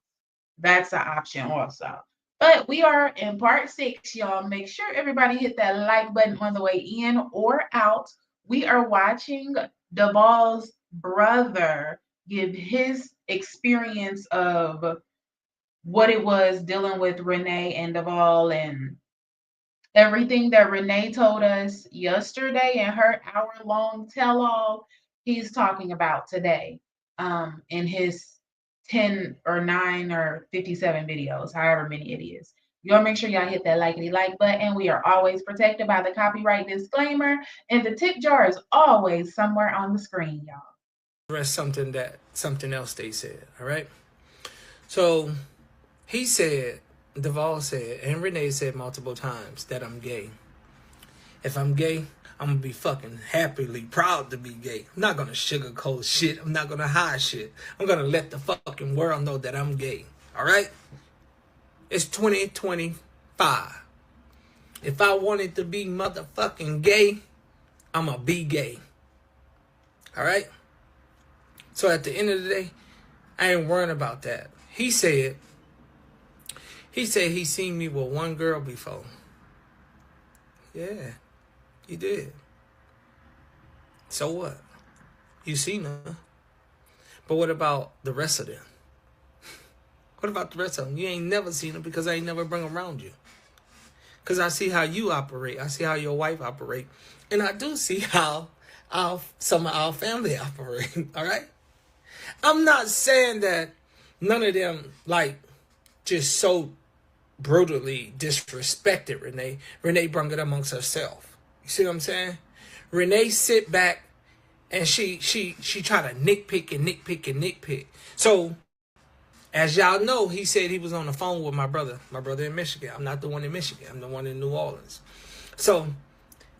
A: That's an option also. But we are in part 6, y'all. Make sure everybody hit that like button on the way in or out. We are watching Devall's brother give his experience of what it was dealing with Renee and Devall and everything that Renee told us yesterday in her hour-long tell-all, he's talking about today in his 10 or 9 or 57 videos, however many it is. Y'all make sure y'all hit that like button. We are always protected by the copyright disclaimer, and the tip jar is always somewhere on the screen, y'all.
B: Address something else they said. All right. So he said, Devall said, and Renee said multiple times that I'm gay. If I'm gay, I'm gonna be fucking happily proud to be gay. I'm not gonna sugarcoat shit. I'm not gonna hide shit. I'm gonna let the fucking world know that I'm gay. All right? It's 2025. If I wanted to be motherfucking gay, I'ma be gay. All right? So at the end of the day, I ain't worrying about that. He said he seen me with one girl before. Yeah, he did. So what? You seen her. But what about the rest of them? What about the rest of them? You ain't never seen them because I ain't never bring them around you. Because I see how you operate. I see how your wife operate. And I do see how some of our family operate. All right? I'm not saying that none of them, like, just so brutally disrespected Renee. Renee brung it amongst herself. You see what I'm saying? Renee sit back and she try to nitpick. So as y'all know, he said he was on the phone with my brother in Michigan. I'm not the one in Michigan. I'm the one in New Orleans. So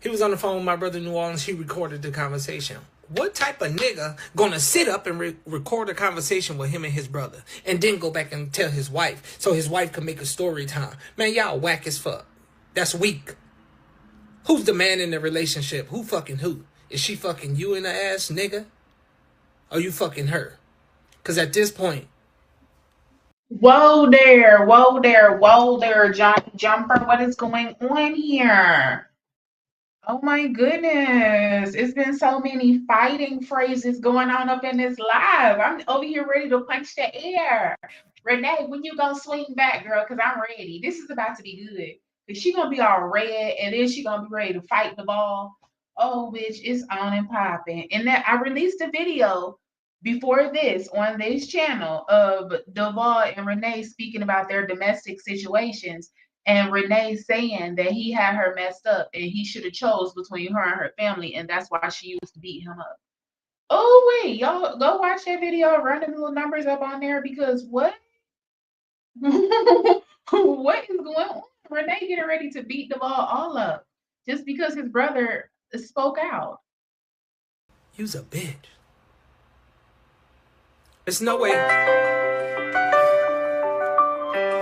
B: he was on the phone with my brother in New Orleans. He recorded the conversation. What type of nigga gonna sit up and record a conversation with him and his brother and then go back and tell his wife so his wife can make a story time? Man, y'all whack as fuck. That's weak. Who's the man in the relationship? Who fucking who? Is she fucking you in the ass, nigga? Or you fucking her? Because at this point...
A: Whoa there, whoa there, whoa there, Johnny Jumper. What is going on here? Oh my goodness. It's been so many fighting phrases going on up in this live. I'm over here ready to punch the air. Renee, when you gonna swing back, girl? Because I'm ready. This is about to be good. Cause she gonna be all red and then she gonna be ready to fight the ball. Oh, bitch, it's on and popping. And that I released a video before this on this channel of Devall and Renee speaking about their domestic situations. and Renee saying that he had her messed up and he should have chose between her and her family, and that's why she used to beat him up. Oh wait, y'all go watch that video, run the little numbers up on there because what? What is going on? Renee getting ready to beat Devall all up just because his brother spoke out.
B: You's a bitch. There's no way.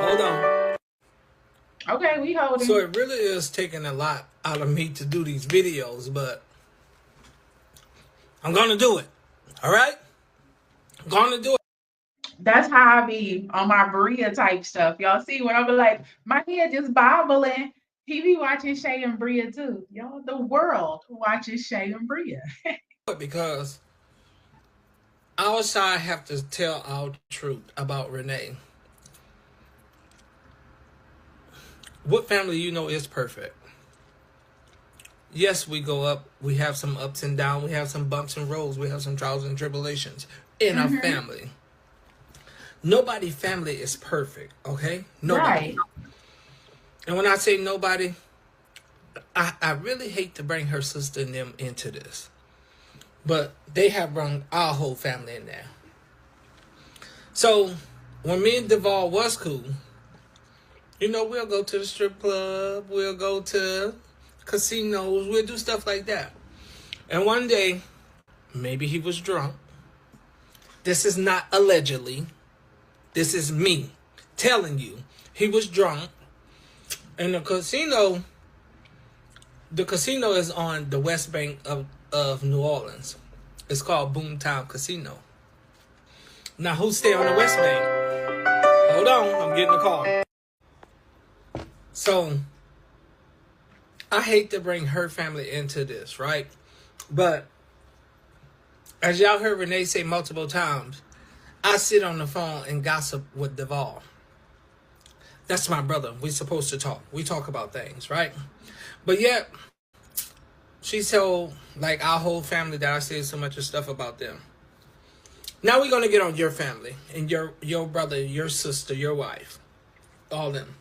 B: Hold on.
A: Okay, we holding.
B: So it really is taking a lot out of me to do these videos, but I'm gonna do it. All right? I'm gonna do it.
A: That's how I be on my Bria type stuff. Y'all see when I be like, my head just bobbling. He be watching Shay and Bria too. Y'all, the world watches Shay and Bria.
B: Because our side have to tell our truth about Renee. What family you know is perfect? Yes, we go up. We have some ups and downs. We have some bumps and rolls. We have some trials and tribulations in our family. Nobody family is perfect, okay? Nobody.
A: Right.
B: And when I say nobody, I really hate to bring her sister and them into this. But they have brought our whole family in there. So, when me and Devall was cool, you know, we'll go to the strip club, we'll go to casinos, we'll do stuff like that. And one day, maybe he was drunk. This is not allegedly. This is me telling you. He was drunk. And the casino is on the west bank of New Orleans. It's called Boomtown Casino. Now, who stay on the west bank? Hold on, I'm getting a call. So, I hate to bring her family into this, right? But, as y'all heard Renee say multiple times, I sit on the phone and gossip with Devall. That's my brother. We're supposed to talk. We talk about things, right? But yet, she told, like, our whole family that I said so much of stuff about them. Now we're going to get on your family and your brother, your sister, your wife. All them.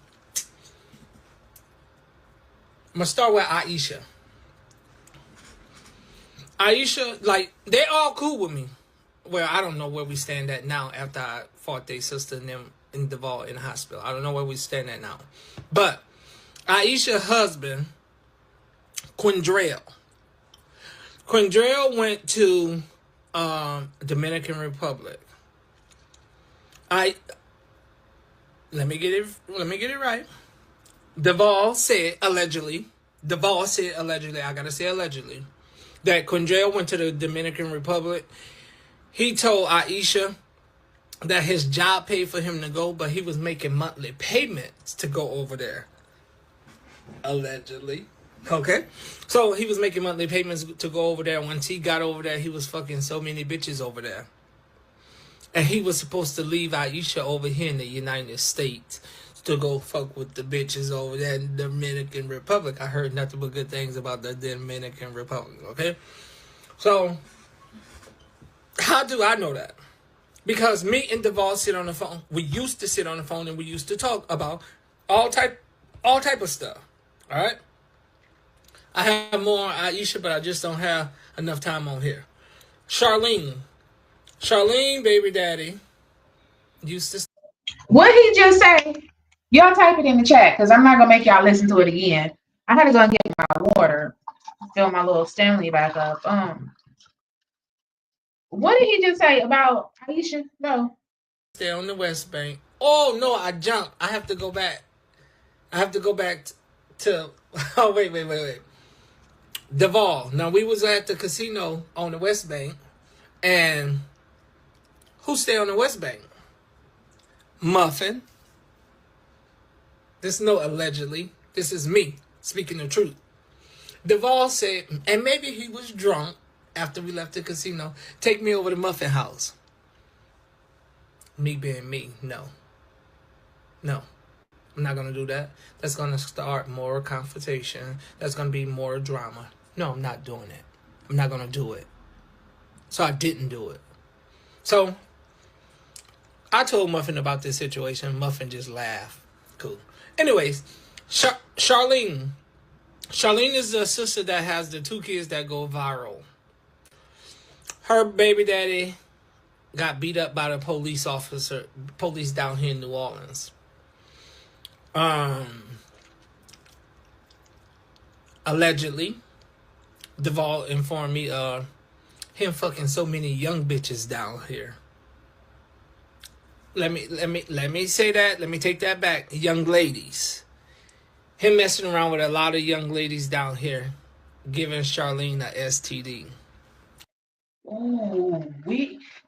B: I'm going to start with Aisha. Aisha, like, they all cool with me. Well, I don't know where we stand at now after I fought their sister and them in Devall in the hospital. I don't know where we stand at now. But Aisha's husband, Quindrell went to Dominican Republic. Let me get it right. Devall said allegedly, I gotta say allegedly, that Quindrell went to the Dominican Republic. He told Aisha that his job paid for him to go, but he was making monthly payments to go over there. Allegedly. Okay? So he was making monthly payments to go over there. Once he got over there, he was fucking so many bitches over there. And he was supposed to leave Aisha over here in the United States to go fuck with the bitches over there in the Dominican Republic. I heard nothing but good things about the Dominican Republic, okay? So, how do I know that? Because me and Devall sit on the phone. We used to sit on the phone and we used to talk about all type of stuff. All right? I have more on Aisha, but I just don't have enough time on here. Charlene, baby daddy, used to...
A: What he just say? Y'all type it in the chat because I'm not gonna make y'all listen to it again. I had to go and get my water, fill my little Stanley back up. What did he just say about Aisha? No.
B: Stay on the West Bank. Oh no, I jumped. I have to go back to oh wait. Devall. Now we was at the casino on the West Bank, and who stay on the West Bank? Muffin. This is no allegedly. This is me speaking the truth. Devall said, and maybe he was drunk after we left the casino, take me over to Muffin House. Me being me, no. I'm not going to do that. That's going to start more confrontation. That's going to be more drama. No, I'm not doing it. I'm not going to do it. So I didn't do it. So I told Muffin about this situation. Muffin just laughed. Cool. Anyways, Charlene. Charlene is the sister that has the two kids that go viral. Her baby daddy got beat up by the police down here in New Orleans. Um, Allegedly, Devall informed me him fucking so many young bitches down here. Let me say that. Let me take that back. Young ladies. Him messing around with a lot of young ladies down here, giving Charlene a STD.
A: Ooh,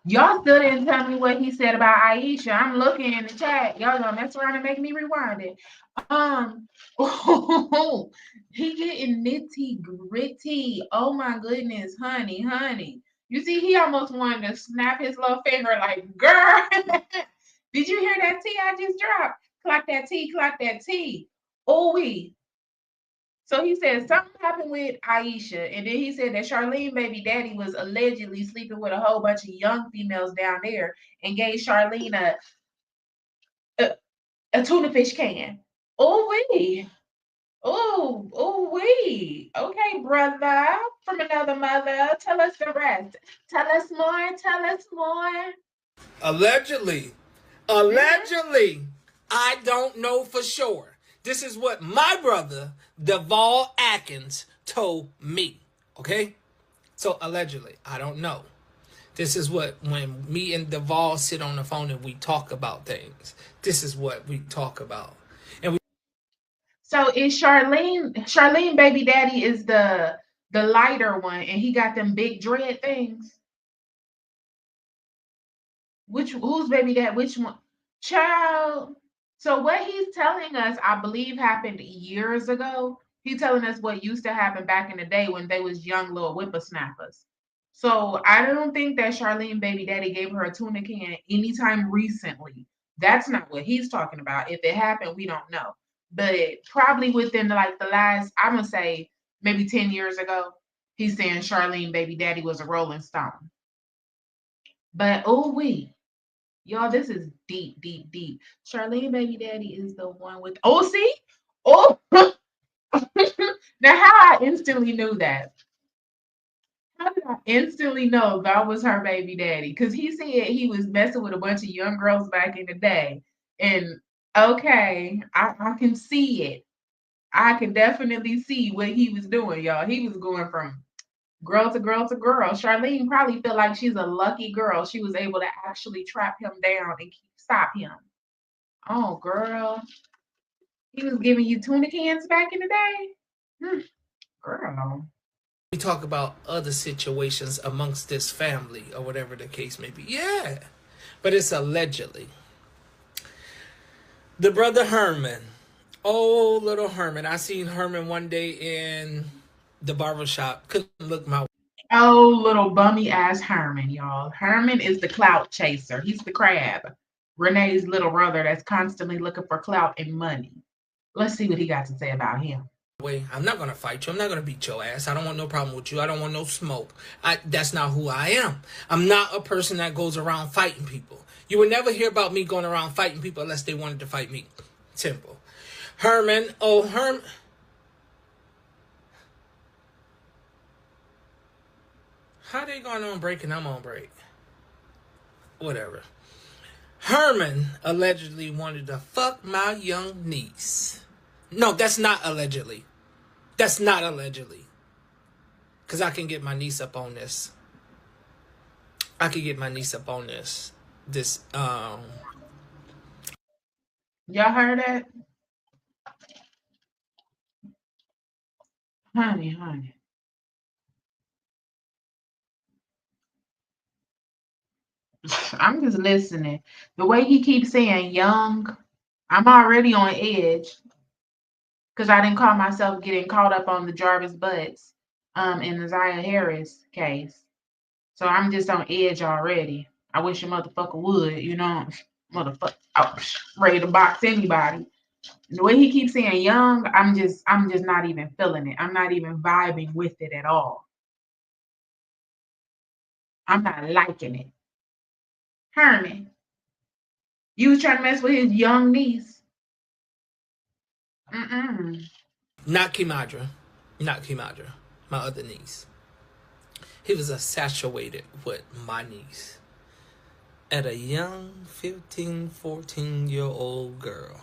A: y'all still didn't tell me what he said about Aisha. I'm looking in the chat. Y'all gonna mess around and make me rewind it. Um, he getting nitty gritty. Oh my goodness, honey. You see, he almost wanted to snap his little finger like, girl. Did you hear that T I just dropped? Clock that T, clock that T. Oh, so he said something happened with Aisha, and then he said that Charlene baby daddy was allegedly sleeping with a whole bunch of young females down there and gave Charlene a, a tuna fish can. Oh wee. Oh wee. Okay, brother from another mother. Tell us the rest. Tell us more. Tell us more.
B: Allegedly.
A: Mm-hmm.
B: Allegedly. I don't know for sure. This is what my brother, Devall Atkins, told me. Okay? So allegedly. I don't know. This is what, when me and Devall sit on the phone and we talk about things, this is what we talk about. And we
A: So is Charlene baby daddy is the lighter one and he got them big dread things? Whose baby dad? Which one? Child. So what he's telling us, I believe, happened years ago. He's telling us what used to happen back in the day when they was young little whippersnappers. So I don't think that Charlene baby daddy gave her a tuna can anytime recently. That's not what he's talking about. If it happened, we don't know. But probably within like the last, I'm gonna say maybe 10 years ago, he's saying Charlene baby daddy was a Rolling Stone. But oh we y'all, this is deep. Charlene baby daddy is the one with see? Oh now how I instantly knew that. How did I instantly know that was her baby daddy? Because he said he was messing with a bunch of young girls back in the day. And okay, I can see it. I can definitely see what he was doing, y'all. He was going from girl to girl to girl. Charlene probably feel like she's a lucky girl. She was able to actually trap him down and stop him. Oh, girl. He was giving you tuna cans back in the day? Girl.
B: talk about other situations amongst this family or whatever the case may be. Yeah. But it's allegedly. The brother Herman. Oh, little Herman. I seen Herman one day in the barber shop. Couldn't look my
A: Oh, little bummy ass Herman, y'all. Herman is the clout chaser. He's the crab. Renee's little brother that's constantly looking for clout and money. Let's see what he got to say about him.
B: way. I'm not gonna fight you. I'm not gonna beat your ass. I don't want no problem with you. I don't want no smoke. That's not who I am. I'm not a person that goes around fighting people. You would never hear about me going around fighting people unless they wanted to fight me. Simple. Herman, oh Herman. How they going on break and I'm on break? Whatever. Herman allegedly wanted to fuck my young niece. No, that's not allegedly. That's not allegedly. Because I can get my niece up on this. I could get my niece up on this.
A: Y'all heard that? Honey. I'm just listening. The way he keeps saying young, I'm already on edge because I didn't call myself getting caught up on the Jarvis Butts in the Zaya Harris case. So I'm just on edge already. I wish a motherfucker would, motherfucker, oh, ready to box anybody. The way he keeps saying young, I'm just not even feeling it. I'm not even vibing with it at all. I'm not liking it. Herman, you was trying to mess with his young niece. Mm-mm.
B: Not Kimadra. Not Kimadra. My other niece. He was infatuated with my niece. At a young 15, 14-year-old girl.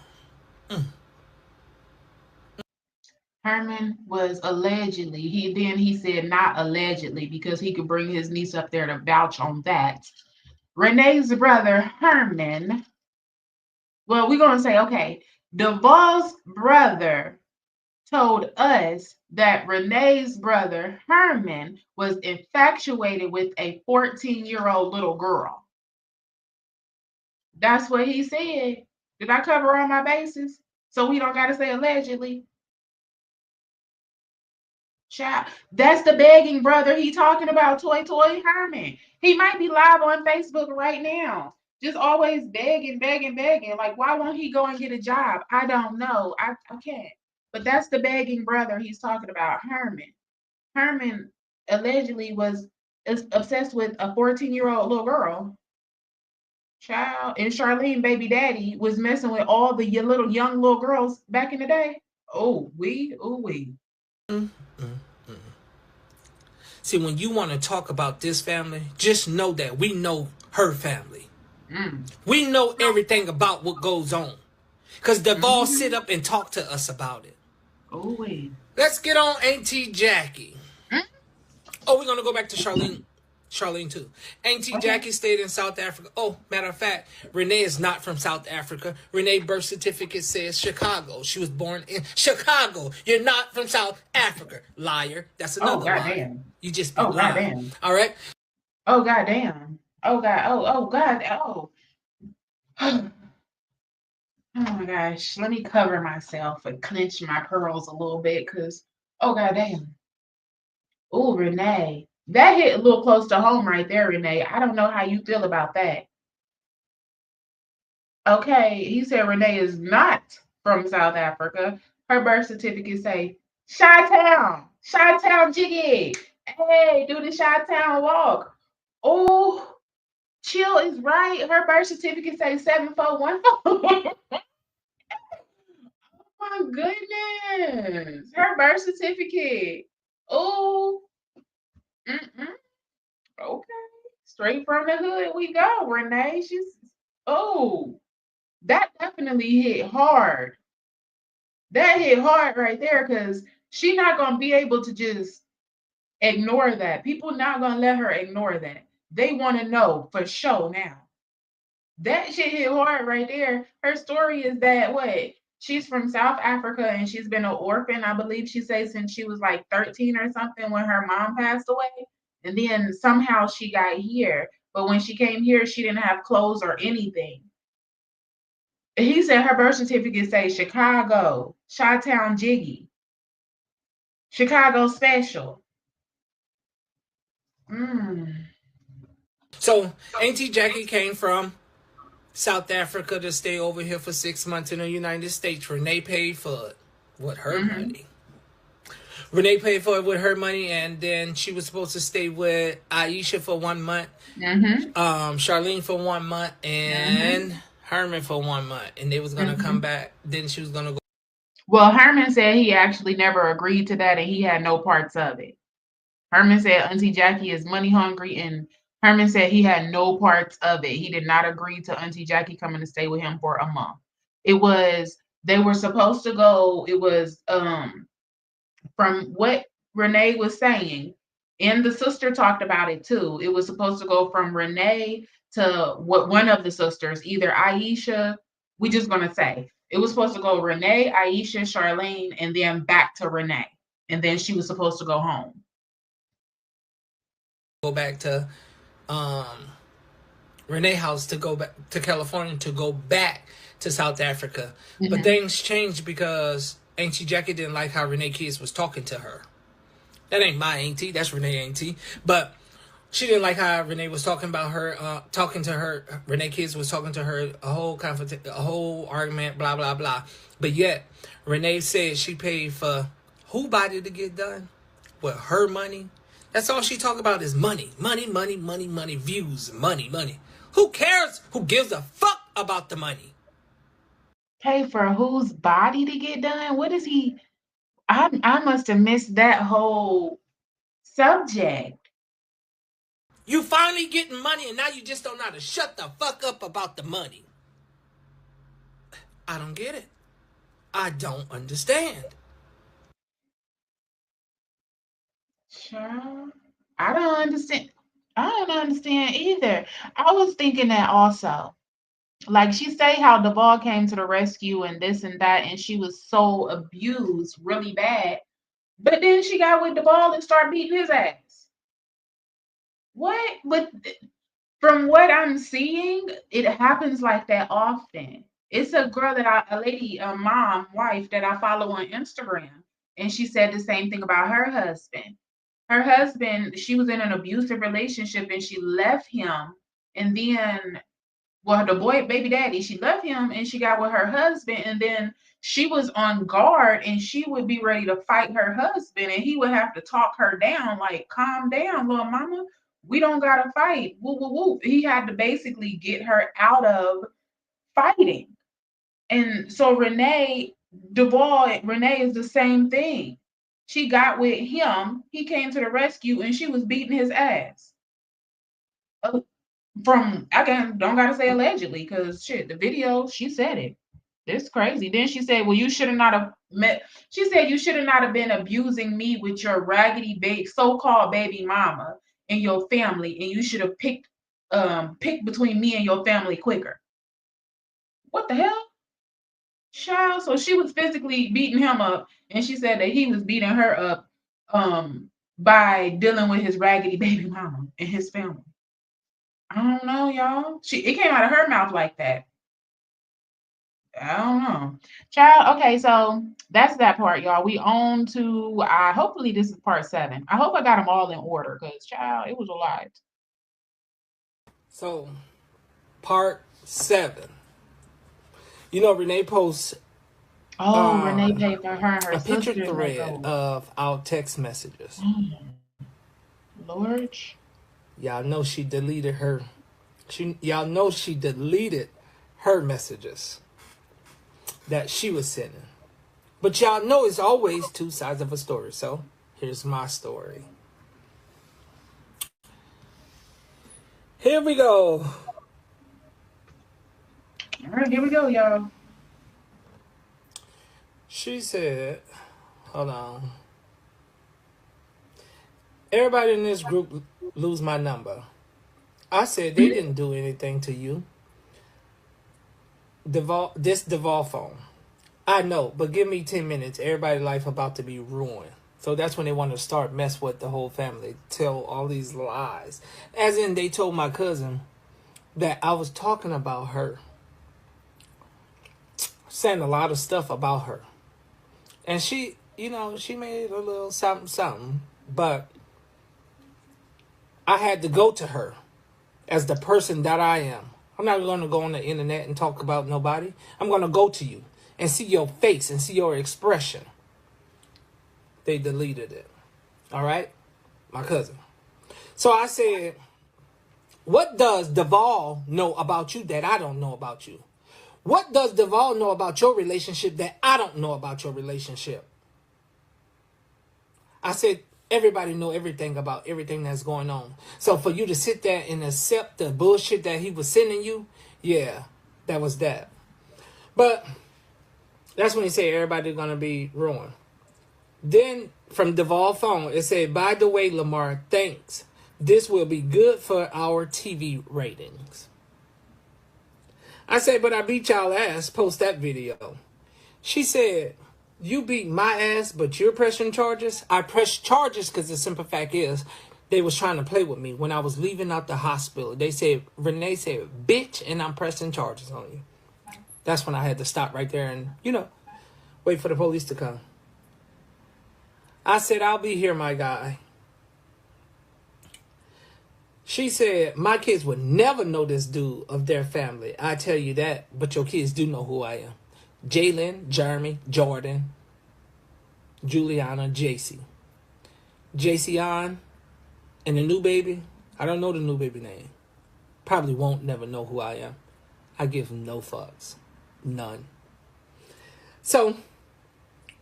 A: Herman was allegedly, he said not allegedly because he could bring his niece up there to vouch on that. Renee's brother, Herman, well, we're going to say, okay, Devall's brother told us that Renee's brother, Herman, was infatuated with a 14-year-old little girl. That's what he said. Did I cover all my bases? So we don't got to say allegedly. Child, that's the begging brother he talking about, Toy Herman. He might be live on Facebook right now, just always begging, begging, begging. Like, why won't he go and get a job? I don't know. I can't. But that's the begging brother he's talking about, Herman. Herman allegedly is obsessed with a 14-year-old little girl. Child, and Charlene, baby daddy, was messing with all the little young little girls back in the day. Oh, we.
B: Mm, mm, mm. See, when you want to talk about this family, just know that we know her family. We know everything about what goes on. Because Devall sit up and talk to us about it.
A: Oh, wait.
B: Let's get on Auntie Jackie. Oh, we're going to go back to Charlene. Charlene, too. Auntie Jackie stayed in South Africa. Oh, matter of fact, Renee is not from South Africa. Renee's birth certificate says Chicago. She was born in Chicago. You're not from South Africa. Liar. That's another lie.
A: Goddamn.
B: You just be lying.
A: Goddamn.
B: All right?
A: Oh, goddamn. Oh, God. Oh, God. Oh. Oh my gosh. Let me cover myself and clench my pearls a little bit because, oh, goddamn. Oh, Renee. That hit a little close to home right there, Renee. I don't know how you feel about that. Okay, he said Renee is not from South Africa. Her birth certificate say Chi-Town Jiggy. Hey, do the Chi-Town walk. Oh, Chill is right. Her birth certificate say 7414. My goodness. Her birth certificate. Oh, okay. Straight from the hood we go, Renee. Oh, that definitely hit hard. That hit hard right there because she's not going to be able to just ignore that. People not going to let her ignore that. They want to know for sure now. That shit hit hard right there. Her story is that what? She's from South Africa and she's been an orphan, I believe she says, since she was like 13 or something when her mom passed away. And then somehow she got here. But when she came here, she didn't have clothes or anything. He said her birth certificate say Chicago, Chi-Town Jiggy, Chicago Special.
B: So, Auntie Jackie came from South Africa to stay over here for 6 months in the United States. Renee paid for it with her money. Renee paid for it with her money, and then she was supposed to stay with Aisha for 1 month, Charlene for 1 month, and Herman for 1 month. And they was going to come back. Then she was going to go.
A: Well, Herman said he actually never agreed to that and he had no parts of it. Herman said Auntie Jackie is money hungry and Herman said he had no parts of it. He did not agree to Auntie Jackie coming to stay with him for a month. They were supposed to go, it was from what Renee was saying, and the sister talked about it too. It was supposed to go from Renee to one of the sisters, either Aisha, we just gonna say. It was supposed to go Renee, Aisha, Charlene, and then back to Renee. And then she was supposed to go home.
B: Go back to Renee house to go back to California to go back to South Africa. But things changed because Auntie Jackie didn't like how Renee Kids was talking to her. That ain't my auntie, that's Renee auntie. But she didn't like how Renee was talking about her, talking to her. Renee Kids was talking to her, a whole argument, blah, blah, blah. But yet, Renee said she paid for who body to get done with her money. That's all she talk about is money, money, money, money, money, views, money, money. Who cares? Who gives a fuck about the money?
A: Pay for whose body to get done? What is he? I must have missed that whole subject.
B: You finally getting money and now you just don't know how to shut the fuck up about the money. I don't get it. I don't understand.
A: Child, I don't understand. I don't understand either. I was thinking that also. Like she say how Devall came to the rescue and this and that, and she was so abused really bad. But then she got with Devall and started beating his ass. What? But from what I'm seeing, it happens like that often. It's a girl a lady, a mom, wife that I follow on Instagram, and she said the same thing about her husband. Her husband, she was in an abusive relationship and she left him, and then well, the boy, baby daddy, she left him and she got with her husband, and then she was on guard and she would be ready to fight her husband, and he would have to talk her down, like, calm down, little mama. We don't gotta fight. Woo woo woo. He had to basically get her out of fighting. And so Renee is the same thing. She got with him, he came to the rescue, and she was beating his ass. Uh, From I don't gotta say allegedly, because shit, the video, she said it. It's crazy. Then she said, "Well, you should have not have met." She said, "You should have not have been abusing me with your raggedy so-called baby mama and your family, and you should have picked between me and your family quicker." What the hell, child? So she was physically beating him up, and she said that he was beating her up by dealing with his raggedy baby mama and his family. I don't know, y'all. It came out of her mouth like that. I don't know. Child, okay, so that's that part, y'all. We on to hopefully this is part 7. I hope I got them all in order because child, it was a lot.
B: So, part 7. You know, Renee posts
A: Oh, Renee paid for her and her
B: a picture
A: sister to
B: thread
A: go.
B: of our text messages.
A: Lord.
B: Y'all know she deleted her. Y'all know she deleted her messages that she was sending. But y'all know it's always two sides of a story. So here's my story. Here we go.
A: All right, here we go, y'all.
B: She said, hold on. Everybody in this group lose my number. I said they didn't do anything to you. This Devall phone. I know, but give me 10 minutes. Everybody's life about to be ruined. So that's when they want to start mess with the whole family. Tell all these lies. As in, they told my cousin that I was talking about her. Saying a lot of stuff about her. And she, she made a little something. But I had to go to her as the person that I am. I'm not going to go on the internet and talk about nobody. I'm going to go to you and see your face and see your expression. They deleted it. All right? My cousin. So I said, what does Devall know about you that I don't know about you? What does Devall know about your relationship that I don't know about your relationship? I said, everybody know everything about everything that's going on. So for you to sit there and accept the bullshit that he was sending you, yeah, that was that. But that's when he said everybody's going to be ruined. Then from Devall phone, it said, by the way, Lamar, thanks. This will be good for our TV ratings. I said, but I beat y'all ass. Post that video. She said, you beat my ass, but you're pressing charges? I pressed charges because the simple fact is they was trying to play with me when I was leaving out the hospital. Renee said, bitch, and I'm pressing charges on you. That's when I had to stop right there and, wait for the police to come. I said, I'll be here, my guy. She said, my kids would never know this dude of their family. I tell you that, but your kids do know who I am. Jalen, Jeremy, Jordan, Juliana, JC. JC on, and the new baby, I don't know the new baby name. Probably won't never know who I am. I give no fucks. None. So,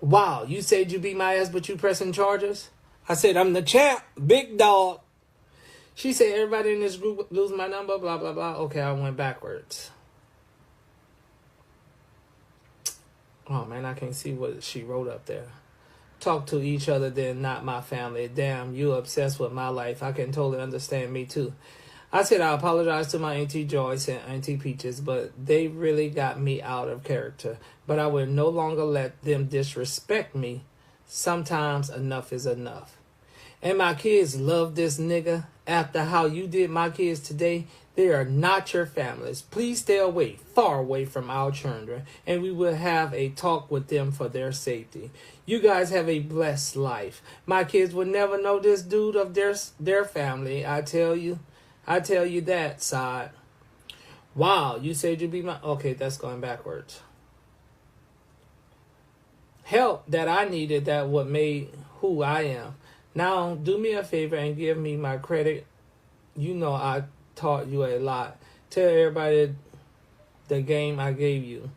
B: wow, you said you beat my ass, but you pressing charges? I said, I'm the champ, big dog. She said, everybody in this group lose my number, blah, blah, blah. Okay, I went backwards. Oh, man, I can't see what she wrote up there. Talk to each other, then not my family. Damn, you obsessed with my life. I can totally understand. Me too. I said I apologize to my Auntie Joyce and Auntie Peaches, but they really got me out of character. But I will no longer let them disrespect me. Sometimes enough is enough. And my kids love this nigga. After how you did my kids today, they are not your families. Please stay away, far away from our children, and we will have a talk with them for their safety. You guys have a blessed life. My kids will never know this dude of their family. I tell you that, side. Wow, you said you'd be my... Okay, that's going backwards. Help that I needed, that what made who I am. Now, do me a favor and give me my credit. You know I taught you a lot. Tell everybody the game I gave you.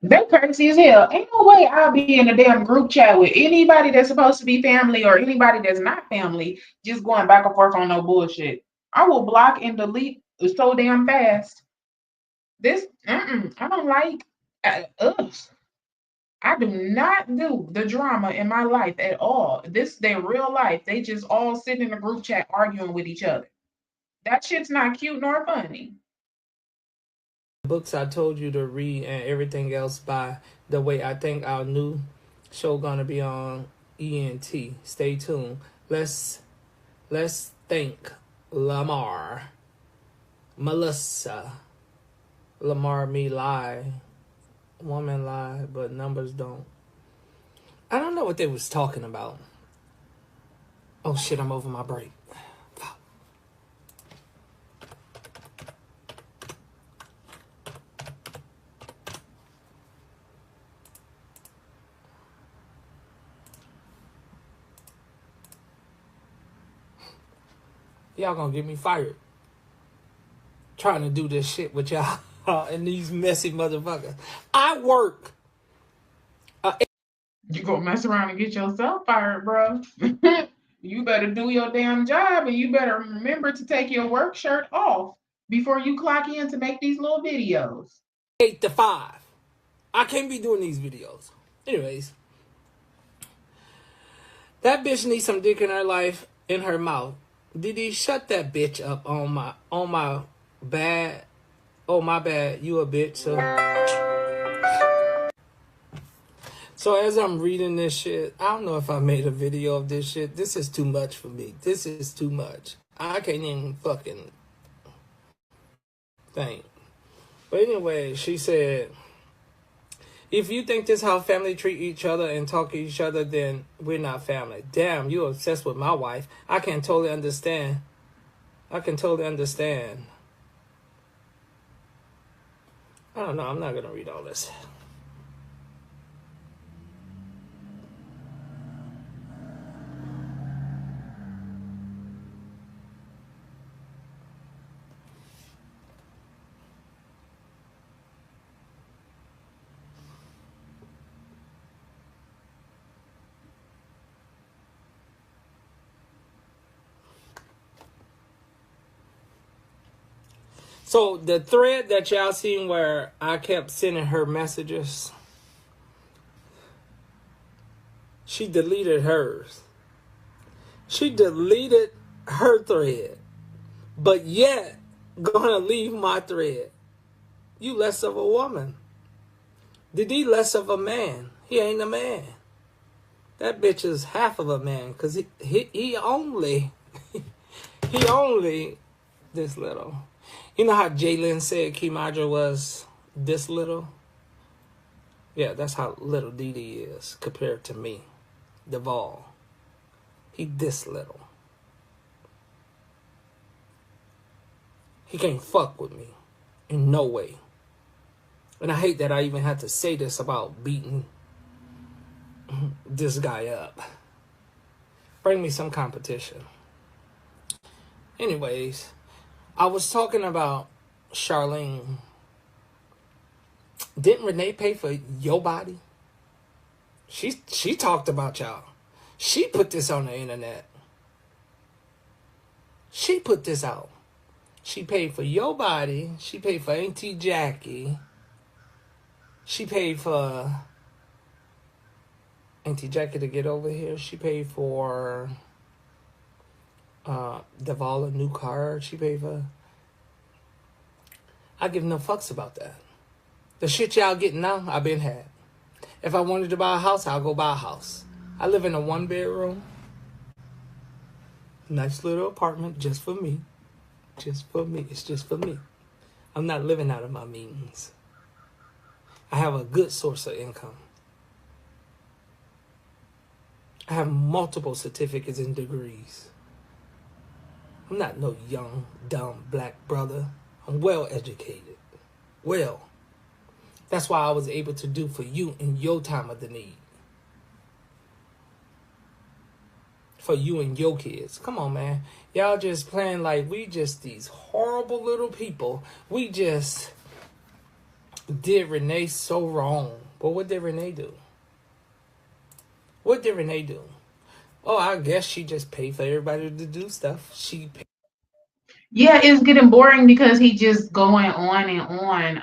A: They crazy as hell. Ain't no way I'll be in a damn group chat with anybody that's supposed to be family or anybody that's not family, just going back and forth on no bullshit. I will block and delete so damn fast. This, I don't like. Ugh. I do not do the drama in my life at all. This their real life. They just all sit in a group chat arguing with each other. That shit's not cute nor funny.
B: Books I told you to read and everything else by the way. I think our new show gonna be on ENT. Stay tuned. Let's thank Lamar, Melissa. Lamar me lie, woman lie, but numbers don't. I don't know what they was talking about. Oh shit, I'm over my break. Y'all gonna get me fired. Trying to do this shit with y'all and these messy motherfuckers. I work.
A: You gonna mess around and get yourself fired, bro. You better do your damn job and you better remember to take your work shirt off before you clock in to make these little videos.
B: 8 to 5. I can't be doing these videos. Anyways, that bitch needs some dick in her life, in her mouth. Didi, shut that bitch up on my bad. Oh, my bad. You a bitch. So as I'm reading this shit, I don't know if I made a video of this shit. This is too much for me. This is too much. I can't even fucking think. But anyway, she said, if you think this how family treat each other and talk to each other, then we're not family. Damn, you obsessed with my wife. I can totally understand. I can totally understand. I don't know. I'm not going to read all this. So the thread that y'all seen where I kept sending her messages, she deleted hers. She deleted her thread, but yet gonna leave my thread. You less of a woman. Did he less of a man? He ain't a man. That bitch is half of a man, cause he only he only this little. You know how Jalen said Kimadra was this little? Yeah, that's how little Didi is compared to me, Devall. He this little. He can't fuck with me in no way. And I hate that I even had to say this about beating this guy up. Bring me some competition. Anyways, I was talking about Charlene. Didn't Renee pay for your body? She talked about y'all. She put this on the internet. She put this out. She paid for your body. She paid for Auntie Jackie. She paid for Auntie Jackie to get over here. She paid for Devall a new car. She paid for. I give no fucks about that. The shit y'all getting now, I've been had. If I wanted to buy a house, I'll go buy a house. I live in a 1-bedroom. Nice little apartment just for me. Just for me. It's just for me. I'm not living out of my means. I have a good source of income. I have multiple certificates and degrees. I'm not no young, dumb black brother. I'm well educated. Well. That's why I was able to do for you in your time of the need. For you and your kids. Come on, man. Y'all just playing like we just these horrible little people. We just did Renee so wrong. But what did Renee do? What did Renee do? Oh, I guess she just paid for everybody to do stuff. She paid.
A: Yeah, it's getting boring because he just going on and on.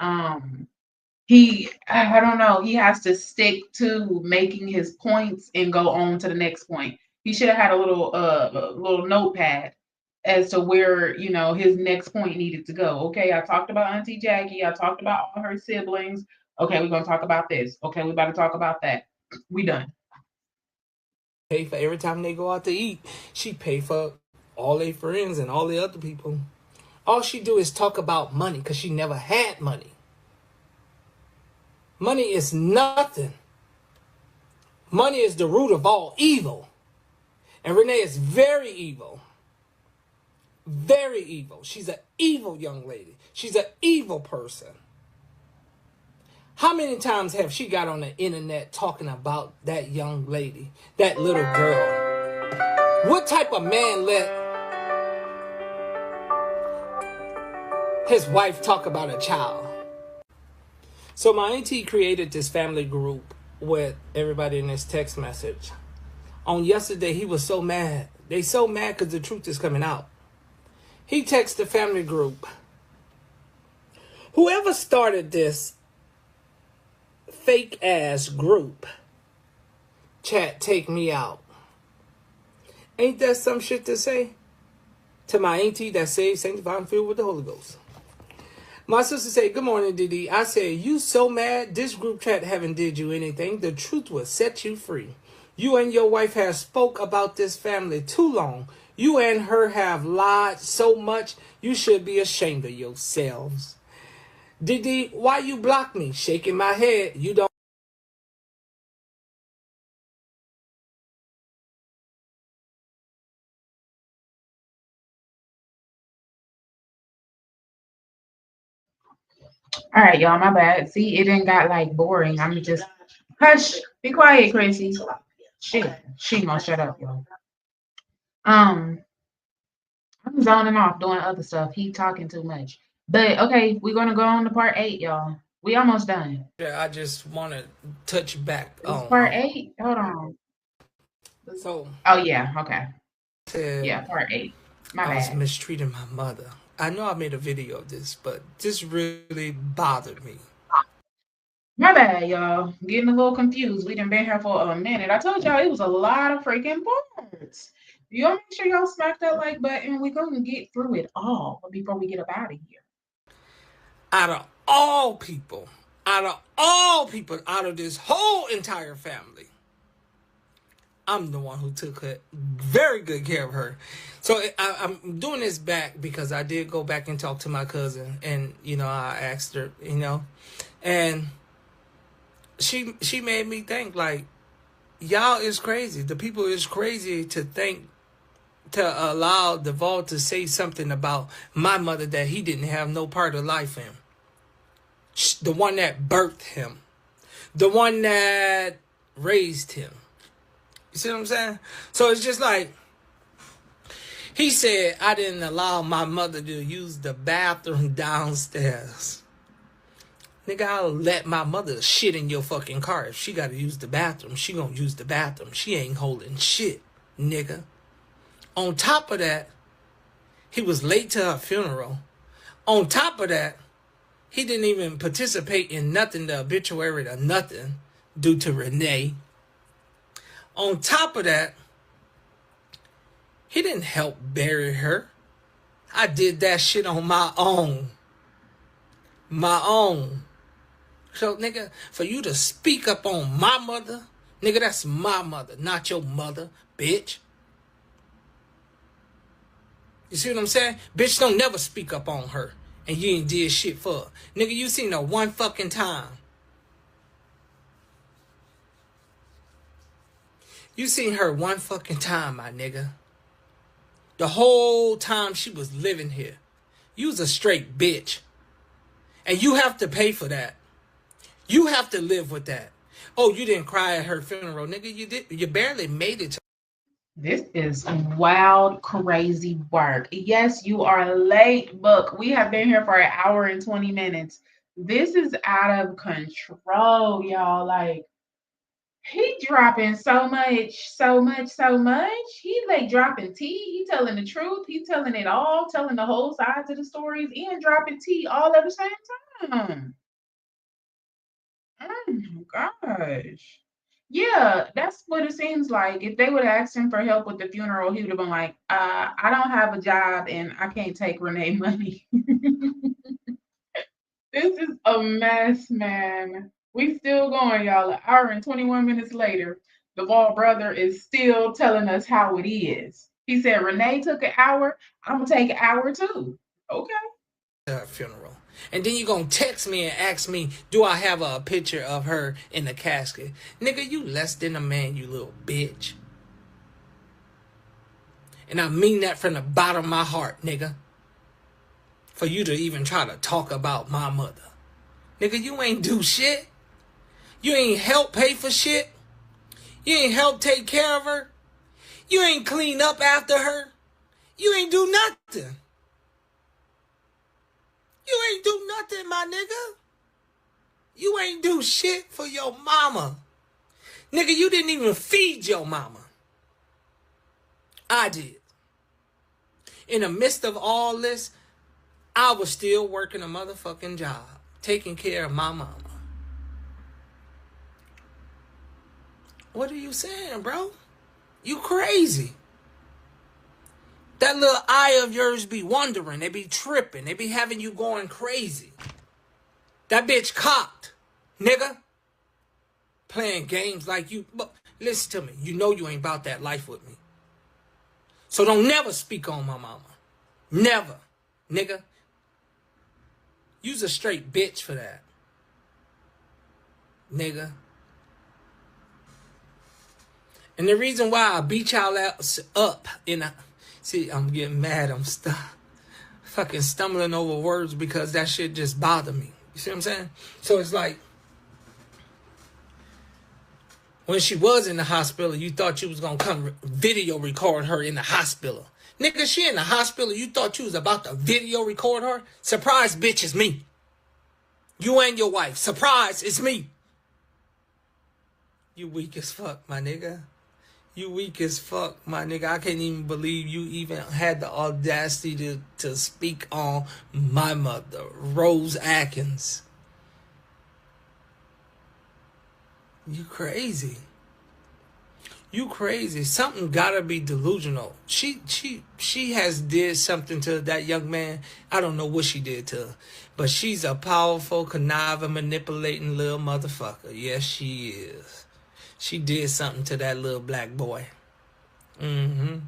A: I don't know, he has to stick to making his points and go on to the next point. He should have had a little notepad as to where, his next point needed to go. Okay, I talked about Auntie Jackie, I talked about all her siblings. Okay, we're gonna talk about this. Okay, we about to talk about that. We done.
B: Pay for every time they go out to eat. She paid for all their friends and all the other people. All she do is talk about money because she never had money. Money is nothing. Money is the root of all evil. And Renee is very evil. Very evil. She's an evil young lady. She's an evil person. How many times have she got on the internet talking about that young lady, that little girl? What type of man let his wife talk about a child? So my auntie created this family group with everybody in this text message. On yesterday, he was so mad. They so mad because the truth is coming out. He texted the family group. Whoever started this fake ass group chat, take me out. Ain't that some shit to say? To my auntie that saved, sanctified, and filled with the Holy Ghost. My sister said, good morning, Didi. I said, you so mad this group chat haven't did you anything. The truth will set you free. You and your wife have spoke about this family too long. You and her have lied so much, you should be ashamed of yourselves. Didi, why you block me? Shaking my head. You don't.
A: All right, y'all, my bad. See, it didn't got like boring. I'm just hush. Be quiet, Chrissy. She gonna shut up, y'all. Um, I'm zoning off doing other stuff. He talking too much. But okay, we're gonna go on to part 8, y'all. We almost done.
B: I just want to touch back
A: It's
B: on.
A: part 8. Hold on.
B: So,
A: Oh yeah, okay.
B: said
A: Yeah, part 8. My
B: I was
A: bad.
B: mistreating my mother. I know I made a video of this, but this really bothered me.
A: My bad, y'all. Getting a little confused. We done been here for a minute. I told y'all it was a lot of freaking parts. Y'all make sure y'all smack that like button. We're gonna get through it all before we get up out of here.
B: Out of all people, out of this whole entire family, I'm the one who took very good care of her. So I'm doing this back because I did go back and talk to my cousin, and I asked her, and she made me think like, y'all is crazy. The people is crazy to allow Devall to say something about my mother that he didn't have no part of life in. The one that birthed him. The one that raised him. You see what I'm saying? So it's just like, he said, I didn't allow my mother to use the bathroom downstairs. Nigga, I'll let my mother shit in your fucking car. If she gotta use the bathroom, she gonna use the bathroom. She ain't holding shit, nigga. On top of that, he was late to her funeral. On top of that, he didn't even participate in nothing, the obituary or nothing, due to Renee. On top of that, he didn't help bury her. I did that shit on my own. My own. So, nigga, for you to speak up on my mother, nigga, that's my mother, not your mother, bitch. You see what I'm saying? Bitch, don't never speak up on her. And you ain't did shit for her. Nigga, you seen her one fucking time. You seen her one fucking time, my nigga. The whole time she was living here. You was a straight bitch. And you have to pay for that. You have to live with that. Oh, you didn't cry at her funeral, nigga. You barely made it to.
A: This is wild, crazy work. Yes, you are late, Book. We have been here for an hour and 20 minutes. This is out of control, y'all. Like, he dropping so much, so much, so much. He like dropping tea. He telling the truth. He telling it all, telling the whole sides of the stories, and dropping tea all at the same time. Oh my gosh. Yeah, that's what it seems like. If they would have asked him for help with the funeral, he would have been like, I don't have a job and I can't take Renee money. This is a mess, man. We still going, y'all. An hour and 21 minutes later, Devall brother is still telling us how it is. He said, Renee took an hour. I'm going to take an hour too. Okay.
B: Her funeral. And then you gonna text me and ask me, do I have a picture of her in the casket? Nigga, you less than a man, you little bitch. And I mean that from the bottom of my heart, nigga. For you to even try to talk about my mother. Nigga, you ain't do shit. You ain't help pay for shit. You ain't help take care of her. You ain't clean up after her. You ain't do nothing. You ain't do nothing, my nigga. You ain't do shit for your mama. Nigga, you didn't even feed your mama. I did. In the midst of all this, I was still working a motherfucking job, taking care of my mama. What are you saying, bro? You crazy. That little eye of yours be wondering. They be tripping. They be having you going crazy. That bitch cocked, nigga. Playing games like you. But listen to me. You know you ain't about that life with me. So don't never speak on my mama. Never, nigga. You's a straight bitch for that. Nigga. And the reason why I beat y'all up in a... See, I'm getting mad. I'm fucking stumbling over words because that shit just bothered me. You see what I'm saying? So it's like, when she was in the hospital, you thought you was going to come video record her in the hospital. Nigga, she in the hospital. You thought you was about to video record her? Surprise, bitch, it's me. You and your wife. Surprise, it's me. You weak as fuck, my nigga. You weak as fuck, my nigga. I can't even believe you even had the audacity to speak on my mother, Rose Atkins. You crazy. You crazy. Something gotta be delusional. She has did something to that young man. I don't know what she did to her. But she's a powerful, conniving, manipulating little motherfucker. Yes, she is. She did something to that little black boy. That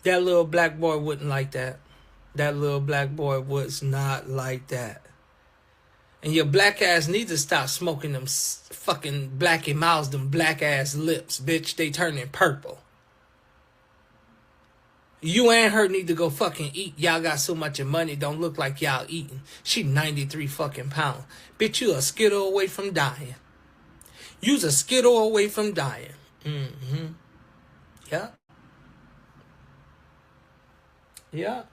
B: little black boy wouldn't like that. That little black boy was not like that. And your black ass needs to stop smoking them fucking Blackie Miles, them black ass lips, bitch. They turning purple. You and her need to go fucking eat. Y'all got so much of money, don't look like y'all eating. She 93 fucking pounds. Bitch, you a skittle away from dying. You's a skittle away from dying. Yeah. Yeah.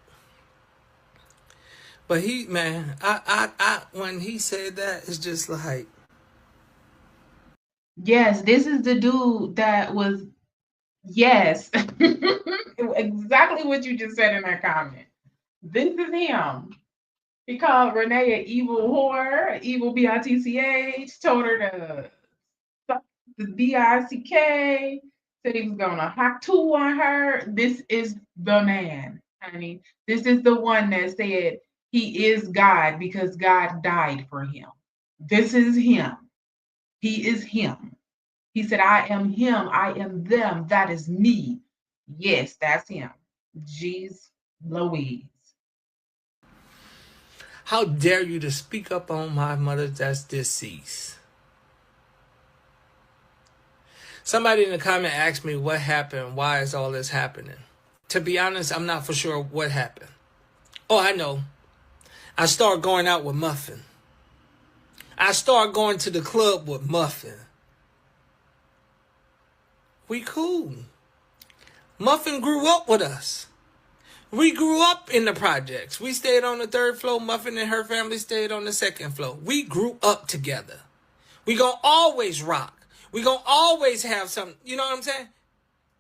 B: But he, man, when he said that, it's just like,
A: Yes, this is the dude that was, yes, exactly what you just said in that comment. This is him. He called Renee an evil whore, evil bitch, told her to suck the dick, said he was gonna hot two on her. This is the man, honey. This is the one that said he is God because God died for him. This is him. He is him. He said, I am him, I am them, that is me. Yes, that's him. Jeez Louise.
B: how dare you to speak up on my mother that's deceased? Somebody in the comment asked me what happened, why is all this happening? To be honest, I'm not for sure what happened. Oh, I know. I started going out with Muffin. I started going to the club with Muffin. We cool. Muffin grew up with us. We grew up in the projects. We stayed on the third floor. Muffin and her family stayed on the second floor. We grew up together. We gonna always rock. We gonna always have something. You know what I'm saying?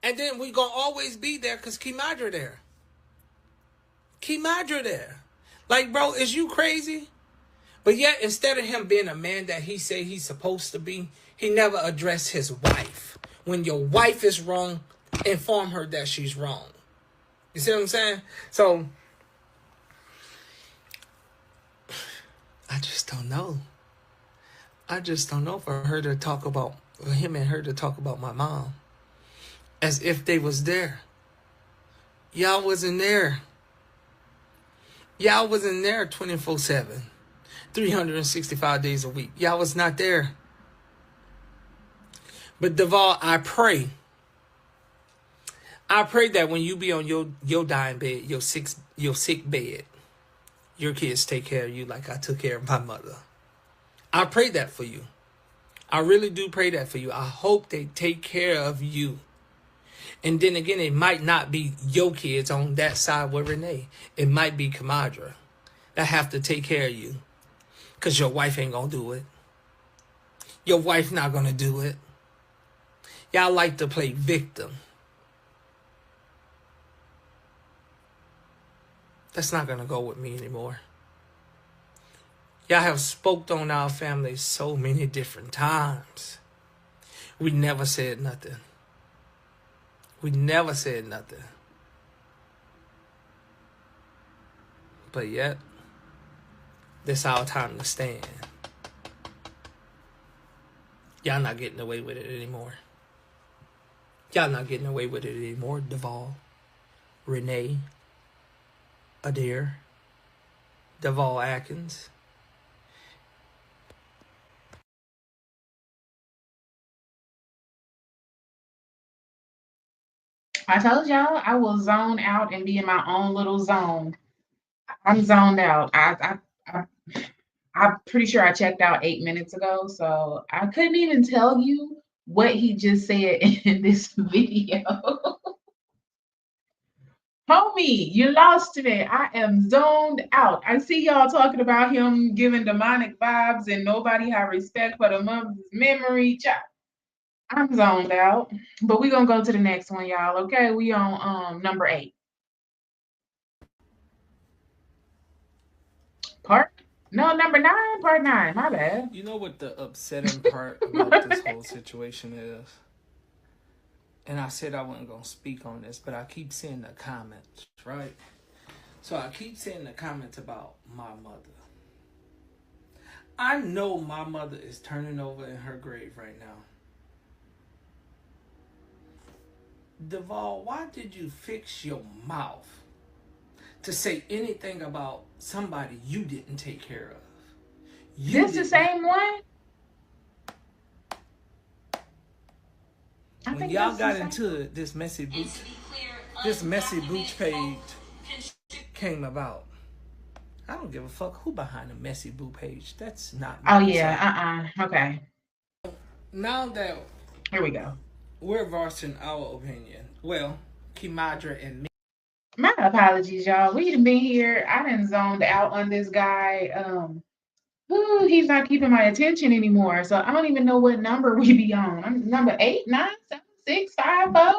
B: And then we gonna always be there because Kimadra there. Kimadra there. Like, bro, is you crazy? But yet, instead of him being a man that he say he's supposed to be, he never addressed his wife. When your wife is wrong, inform her that she's wrong. You see what I'm saying? So, I just don't know. I just don't know for him and her to talk about my mom. As if they was there. Y'all wasn't there. Y'all wasn't there 24/7. 365 days a week. Y'all was not there. But Devall, I pray that when you be on your dying bed, your sick bed, your kids take care of you like I took care of my mother. I pray that for you. I really do pray that for you. I hope they take care of you. And then again, it might not be your kids on that side with Renee. It might be Kimadra that have to take care of you. Because your wife ain't going to do it. Your wife not going to do it. Y'all like to play victim. That's not going to go with me anymore. Y'all have spoke on our family so many different times. We never said nothing. We never said nothing. But yet, this our time to stand. Y'all not getting away with it anymore. Y'all not getting away with it anymore. Devall, Renee, Adair, Devall Atkins.
A: I told y'all I will zone out and be in my own little zone. I'm zoned out. I'm pretty sure I checked out 8 minutes ago, so I couldn't even tell you what he just said in this video. Homie, you lost today. I am zoned out. I see y'all talking about him giving demonic vibes and nobody have respect for the mother's memory. I'm zoned out. But we're gonna go to the next one, y'all. Okay, we on number 8. Part no, number 9, part 9. My bad.
B: You know what the upsetting part about this whole situation is? And I said I wasn't going to speak on this, but I keep seeing the comments, right? So I keep seeing the comments about my mother. I know my mother is turning over in her grave right now. Devall, why did you fix your mouth to say anything about somebody you didn't take care of?
A: This the same one?
B: When y'all got into it, this messy booch page came about. I don't give a fuck who behind the messy boo page. That's not me.
A: Oh yeah, okay.
B: Now that
A: here we go.
B: We're voicing our opinion. Well, Kimadra and me.
A: My apologies, y'all. We done been here. I done zoned out on this guy. Ooh, he's not keeping my attention anymore. So I don't even know what number we be on. I'm number 8, 9, 7, 6, 5, 4.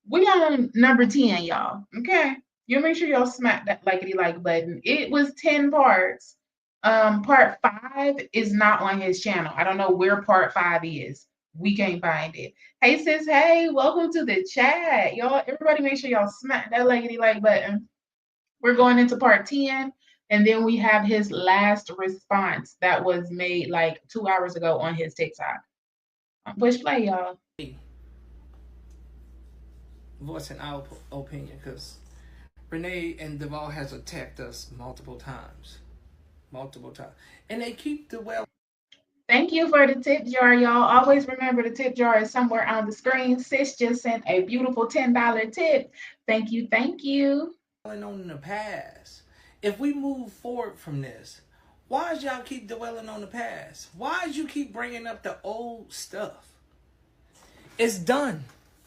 A: We on number 10, y'all. Okay. You make sure y'all smack that likety like button. It was 10 parts. Part 5 is not on his channel. I don't know where part 5 is. We can't find it. Hey sis, hey, welcome to the chat. Y'all, everybody make sure y'all smack that likety like button. We're going into part 10, and then we have his last response that was made like 2 hours ago on his TikTok. Push play, y'all.
B: Voicing our opinion because Renee and Devall has attacked us multiple times, and they keep the well.
A: Thank you for the tip jar, y'all. Always remember the tip jar is somewhere on the screen. Sis just sent a beautiful $10 tip. Thank you, thank you.
B: On in the past. If we move forward from this, why is y'all keep dwelling on the past? Why is you keep bringing up the old stuff? It's done.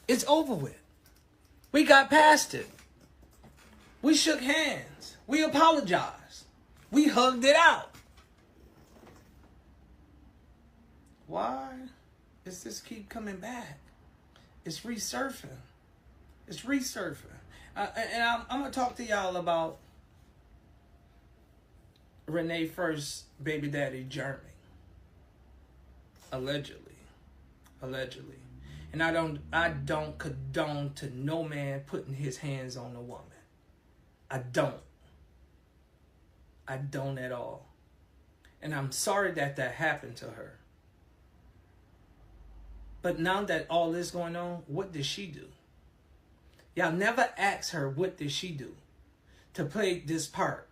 B: It's over with. We got past it. We shook hands. We apologized. We hugged it out. Why does this keep coming back? It's resurfing. It's resurfing. And I'm going to talk to y'all about Renee first baby daddy, Jeremy. Allegedly. And I don't condone to no man putting his hands on a woman. I don't at all. And I'm sorry that happened to her. But now that all this going on, what did she do? Y'all never ask her what did she do to play this part.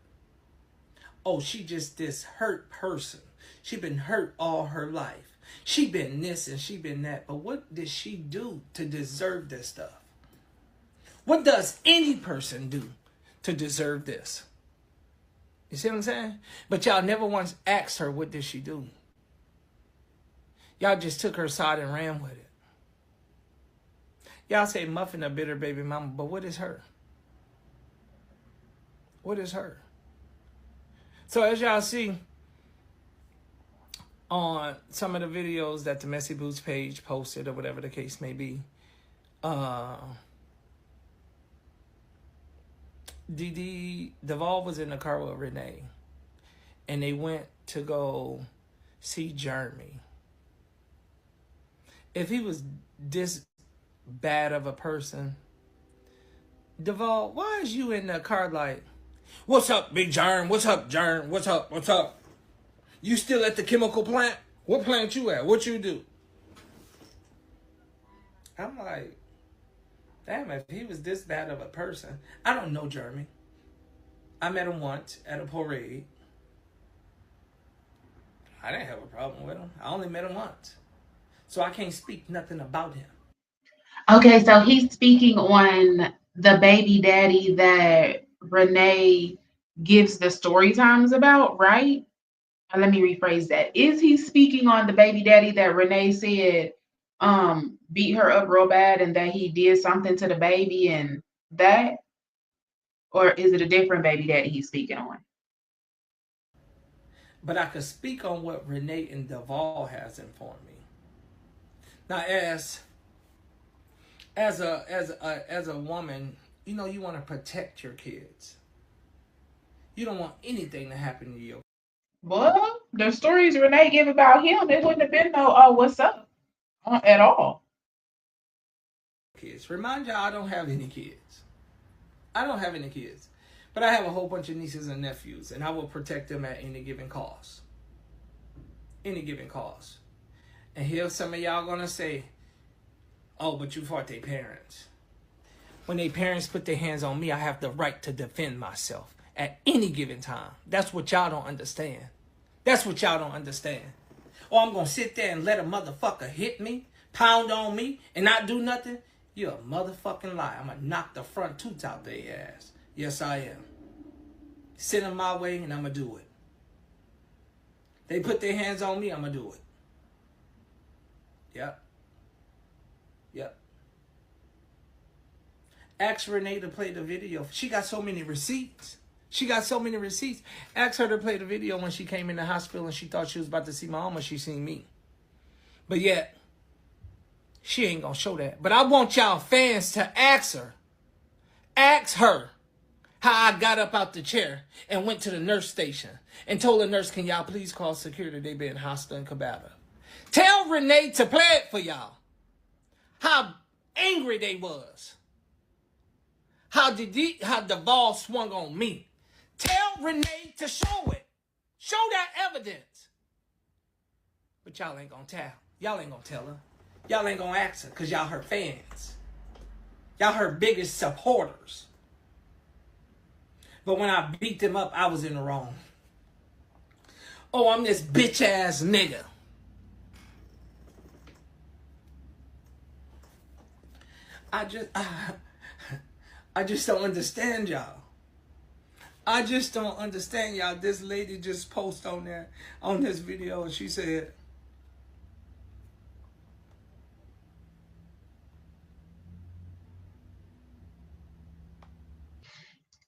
B: Oh, she just this hurt person. She been hurt all her life. She been this and she been that. But what did she do to deserve this stuff? What does any person do to deserve this? You see what I'm saying? But y'all never once asked her what did she do. Y'all just took her side and ran with it. Y'all say Muffin a bitter baby mama, but what is her? What is her? So as y'all see on some of the videos that the Messy Boots page posted or whatever the case may be, Devall was in the car with Renee, and they went to go see Jeremy. If he was this bad of a person, Devall, why is you in the car like, what's up, Big Jerm? What's up, Jerm? What's up? What's up? You still at the chemical plant? What plant you at? What you do? I'm like, damn, if he was this bad of a person. I don't know Jeremy. I met him once at a parade. I didn't have a problem with him. I only met him once. So I can't speak nothing about him.
A: Okay, so he's speaking on the baby daddy that Renee gives the story times about, right? Let me rephrase that. Is he speaking on the baby daddy that Renee said beat her up real bad and that he did something to the baby and that? Or is it a different baby daddy he's speaking on?
B: But I could speak on what Renee and Devall has informed me. Now, as a woman, you know you want to protect your kids. You don't want anything to happen to you.
A: Well, the stories Renee give about him, it wouldn't have been no, oh, what's up at all.
B: Kids. Remind y'all, I don't have any kids. I don't have any kids. But I have a whole bunch of nieces and nephews, and I will protect them at any given cost. Any given cost. And here some of y'all gonna say, oh, but you fought their parents. When their parents put their hands on me, I have the right to defend myself at any given time. That's what y'all don't understand. That's what y'all don't understand. Or I'm gonna sit there and let a motherfucker hit me, pound on me, and not do nothing? You're a motherfucking lie. I'm gonna knock the front tooth out their ass. Yes, I am. Send them my way, and I'm gonna do it. They put their hands on me, I'm gonna do it. Yep. Ask Renee to play the video. She got so many receipts. She got so many receipts. Ask her to play the video when she came in the hospital and she thought she was about to see my mama. She seen me. But yet, she ain't gonna show that. But I want y'all fans to ask her. Ask her how I got up out the chair and went to the nurse station and told the nurse, can y'all please call security? They being hostile and combative. Tell Renee to play it for y'all. How angry they was. How Devall swung on me. Tell Renee to show it. Show that evidence. But y'all ain't gonna tell. Y'all ain't gonna tell her. Y'all ain't gonna ask her because y'all her fans. Y'all her biggest supporters. But when I beat them up, I was in the wrong. Oh, I'm this bitch ass nigga. I just don't understand y'all. I just don't understand y'all. This lady just posted on there, on this video, and she said,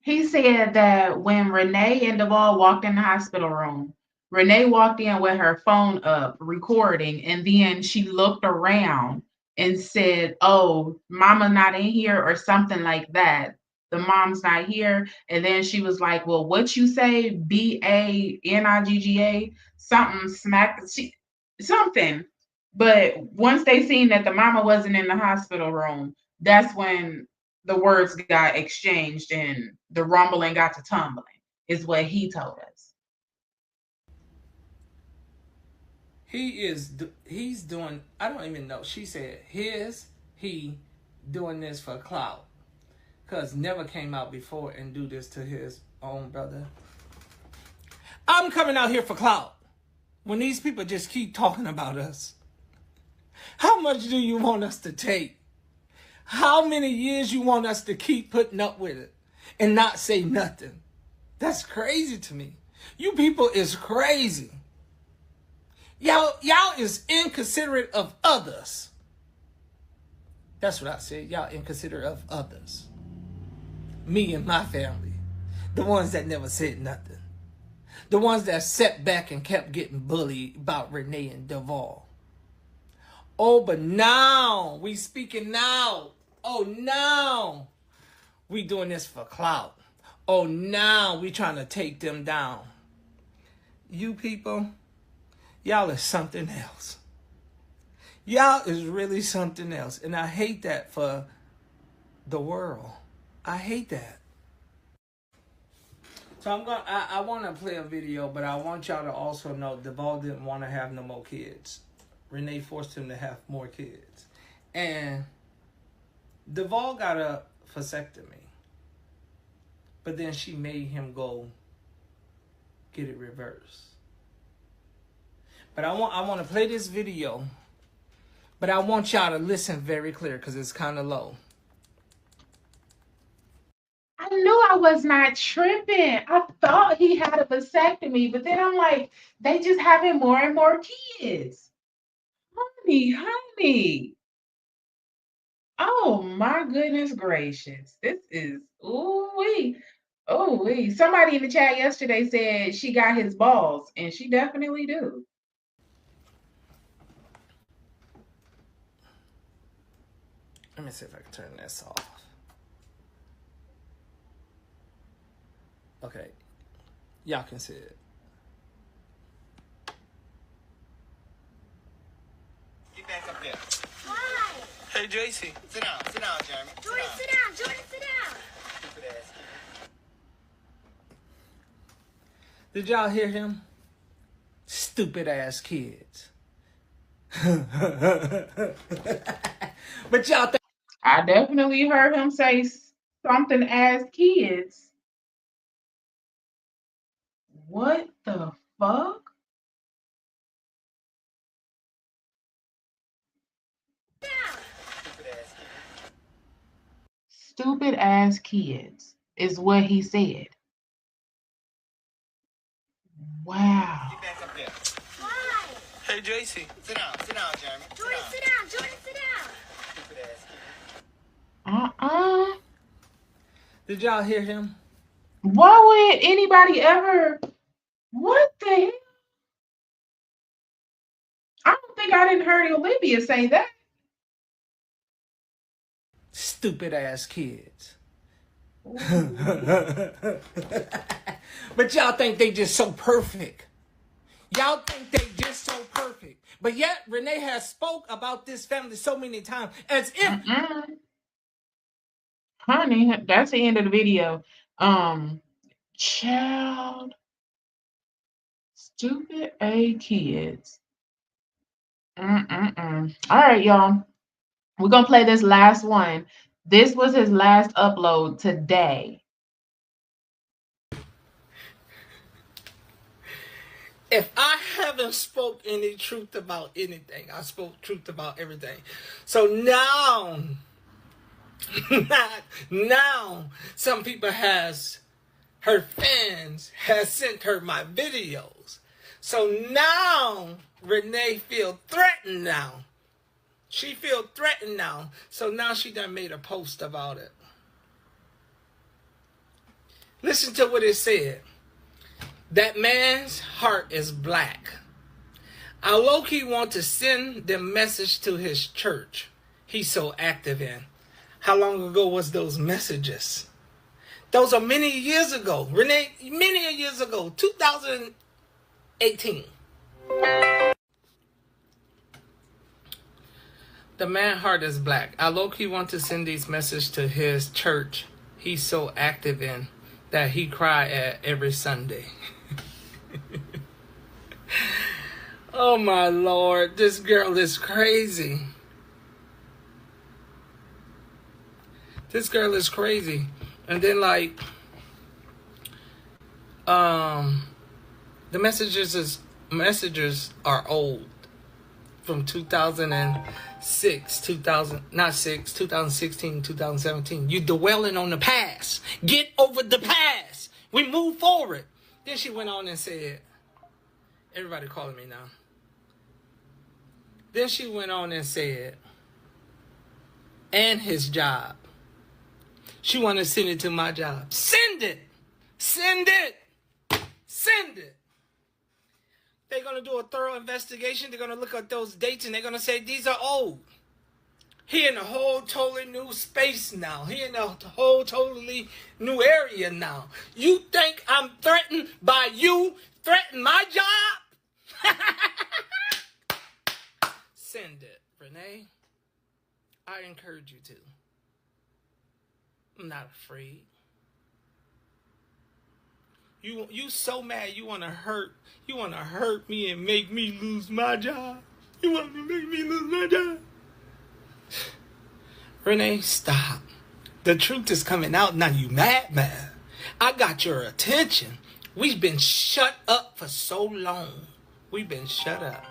A: He said that when Renee and Devall walked in the hospital room, Renee walked in with her phone up recording, and then she looked around and said, "Oh, mama not in here," or something like that. The mom's not here. And then she was like, "Well, what you say? Banigga, something smack something." But once they seen that the mama wasn't in the hospital room, that's when the words got exchanged and the rumbling got to tumbling, is what he told us.
B: he's doing, I don't even know. She said, he doing this for clout. Because never came out before and do this to his own brother. I'm coming out here for clout. When these people just keep talking about us. How much do you want us to take? How many years you want us to keep putting up with it and not say nothing? That's crazy to me. You people is crazy. Y'all is inconsiderate of others. That's what I said. Y'all inconsiderate of others. Me and my family. The ones that never said nothing. The ones that sat back and kept getting bullied about Renee and Devall. Oh, but now we speaking now. Oh, now we doing this for clout. Oh, now we trying to take them down. You people, y'all is something else. Y'all is really something else. And I hate that for the world. I hate that. So I want to play a video, but I want y'all to also know Devall didn't want to have no more kids. Renee forced him to have more kids. And Devall got a vasectomy. But then she made him go get it reversed. But I want to play this video. But I want y'all to listen very clear because it's kind of low.
A: I knew I was not tripping. I thought he had a vasectomy, but then I'm like, they just having more and more kids. Honey. Oh my goodness gracious. This is ooh-wee. Oh-wee. Somebody in the chat yesterday said she got his balls, and she definitely do.
B: Let me see if I can turn this off. Okay. Y'all can see it.
C: Get back up there.
B: Why? Hey, JC.
C: Sit down, Jeremy.
D: Jordan, sit down. Jordan, sit down.
C: Stupid ass.
B: Did y'all hear him? Stupid ass kids. But y'all think
A: I definitely heard him say something as kids. What the fuck? Stupid ass kids is what he said. Wow.
C: Get back up there.
D: Why?
B: Hey, JC.
C: Sit down, Jeremy.
D: Jordan, sit down. Jordan, sit down.
C: Stupid ass.
B: Did y'all hear him?
A: Why would anybody ever? What the hell? I don't think I didn't heard Olivia say that.
B: Stupid ass kids.
A: Ooh.
B: But y'all think they just so perfect. Y'all think they just so perfect. But yet Renee has spoke about this family so many times as if
A: Mm-mm. Honey, that's the end of the video. Um, Child, stupid A kids. Mm-mm-mm. All right, y'all. We're gonna play this last one. This was his last upload today.
B: if I haven't spoke any truth about anything, I spoke truth about everything. So now, now some people has her fans has sent her my videos. So now Renee feel threatened now. She feel threatened now. So now she done made a post about it. Listen to what it said. That man's heart is black. I low-key want to send the message to his church he's so active in. How long ago was those messages? Those are many years ago. Renee, many years ago. 2018. The man's heart is black. I low-key want to send these messages to his church he's so active in that he cry at every Sunday. Oh my Lord, this girl is crazy. This girl is crazy. And then the messages are old. From 2006, 2016, 2017. You dwelling on the past. Get over the past. We move forward. Then she went on and said, everybody calling me now. Then she went on and said, and his job. She want to send it to my job. Send it. Send it. Send it. They're going to do a thorough investigation. They're going to look at those dates and they're going to say, these are old. He in a whole totally new space now. He in a whole totally new area now. You think I'm threatened by you? Threaten my job? Send it, Renee. I encourage you to. I'm not afraid. You so mad you wanna hurt me and make me lose my job. You want to make me lose my job. Renee, stop. The truth is coming out now. You mad. I got your attention. We've been shut up for so long. We've been shut up.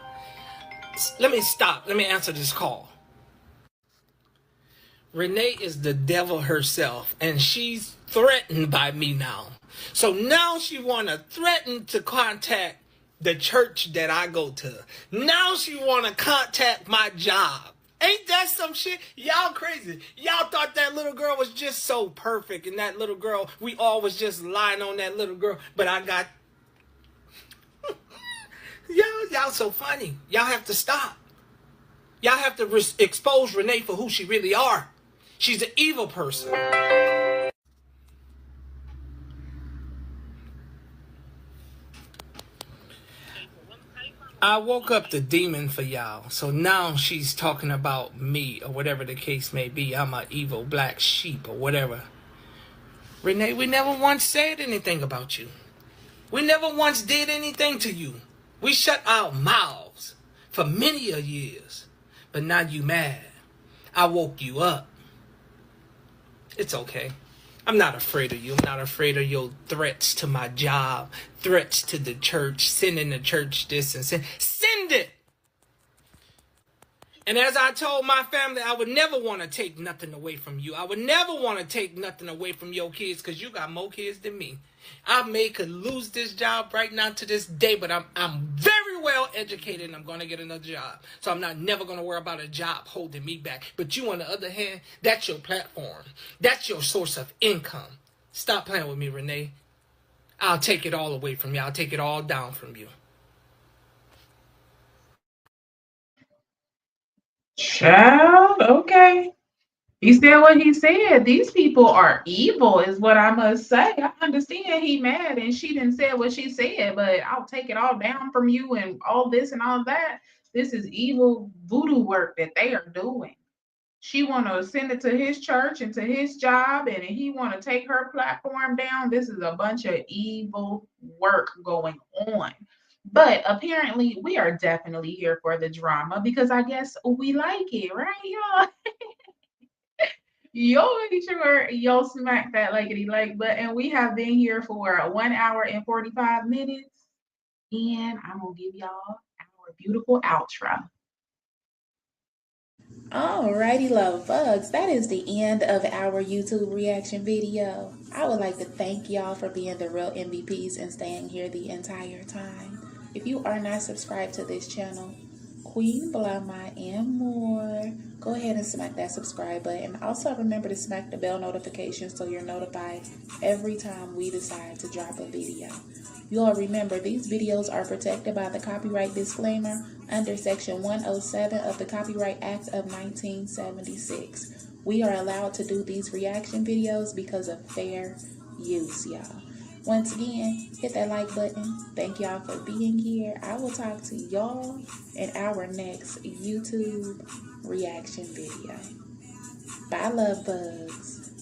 B: Let me stop. Let me answer this call. Renee is the devil herself, and she's threatened by me now. So now she want to threaten to contact the church that I go to. Now she want to contact my job. Ain't that some shit? Y'all crazy. Y'all thought that little girl was just so perfect, and that little girl, we all was just lying on that little girl, but I got... Y'all so funny. Y'all have to stop. Y'all have to expose Renee for who she really are. She's an evil person. I woke up the demon for y'all. So now she's talking about me or whatever the case may be. I'm an evil black sheep or whatever. Renee, we never once said anything about you. We never once did anything to you. We shut our mouths for many a years. But now you mad. I woke you up. It's okay. I'm not afraid of you. I'm not afraid of your threats to my job, threats to the church, sending the church this and send it. And as I told my family, I would never want to take nothing away from you. I would never want to take nothing away from your kids because you got more kids than me. I could lose this job right now to this day, but I'm very well educated and I'm going to get another job. So I'm never going to worry about a job holding me back. But you, on the other hand, that's your platform. That's your source of income. Stop playing with me, Renee. I'll take it all away from you. I'll take it all down from you.
A: Child, okay. He said what he said. These people are evil, is what I must say. I understand he mad and she didn't say what she said, but I'll take it all down from you and all this and all that. This is evil voodoo work that they are doing. She want to send it to his church and to his job, and he want to take her platform down. This is a bunch of evil work going on. But apparently, we are definitely here for the drama because I guess we like it, right, y'all? Yo, make sure yo smack that likety like button. We have been here for 1 hour and 45 minutes, and I'm gonna give y'all our beautiful outro.
E: Alrighty, love bugs. That is the end of our YouTube reaction video. I would like to thank y'all for being the real MVPs and staying here the entire time. If you are not subscribed to this channel, Queen Blahma and more, go ahead and smack that subscribe button. Also, remember to smack the bell notification so you're notified every time we decide to drop a video. You all remember, these videos are protected by the copyright disclaimer under Section 107 of the Copyright Act of 1976. We are allowed to do these reaction videos because of fair use, y'all. Once again, hit that like button. Thank y'all for being here. I will talk to y'all in our next YouTube reaction video. Bye, love bugs.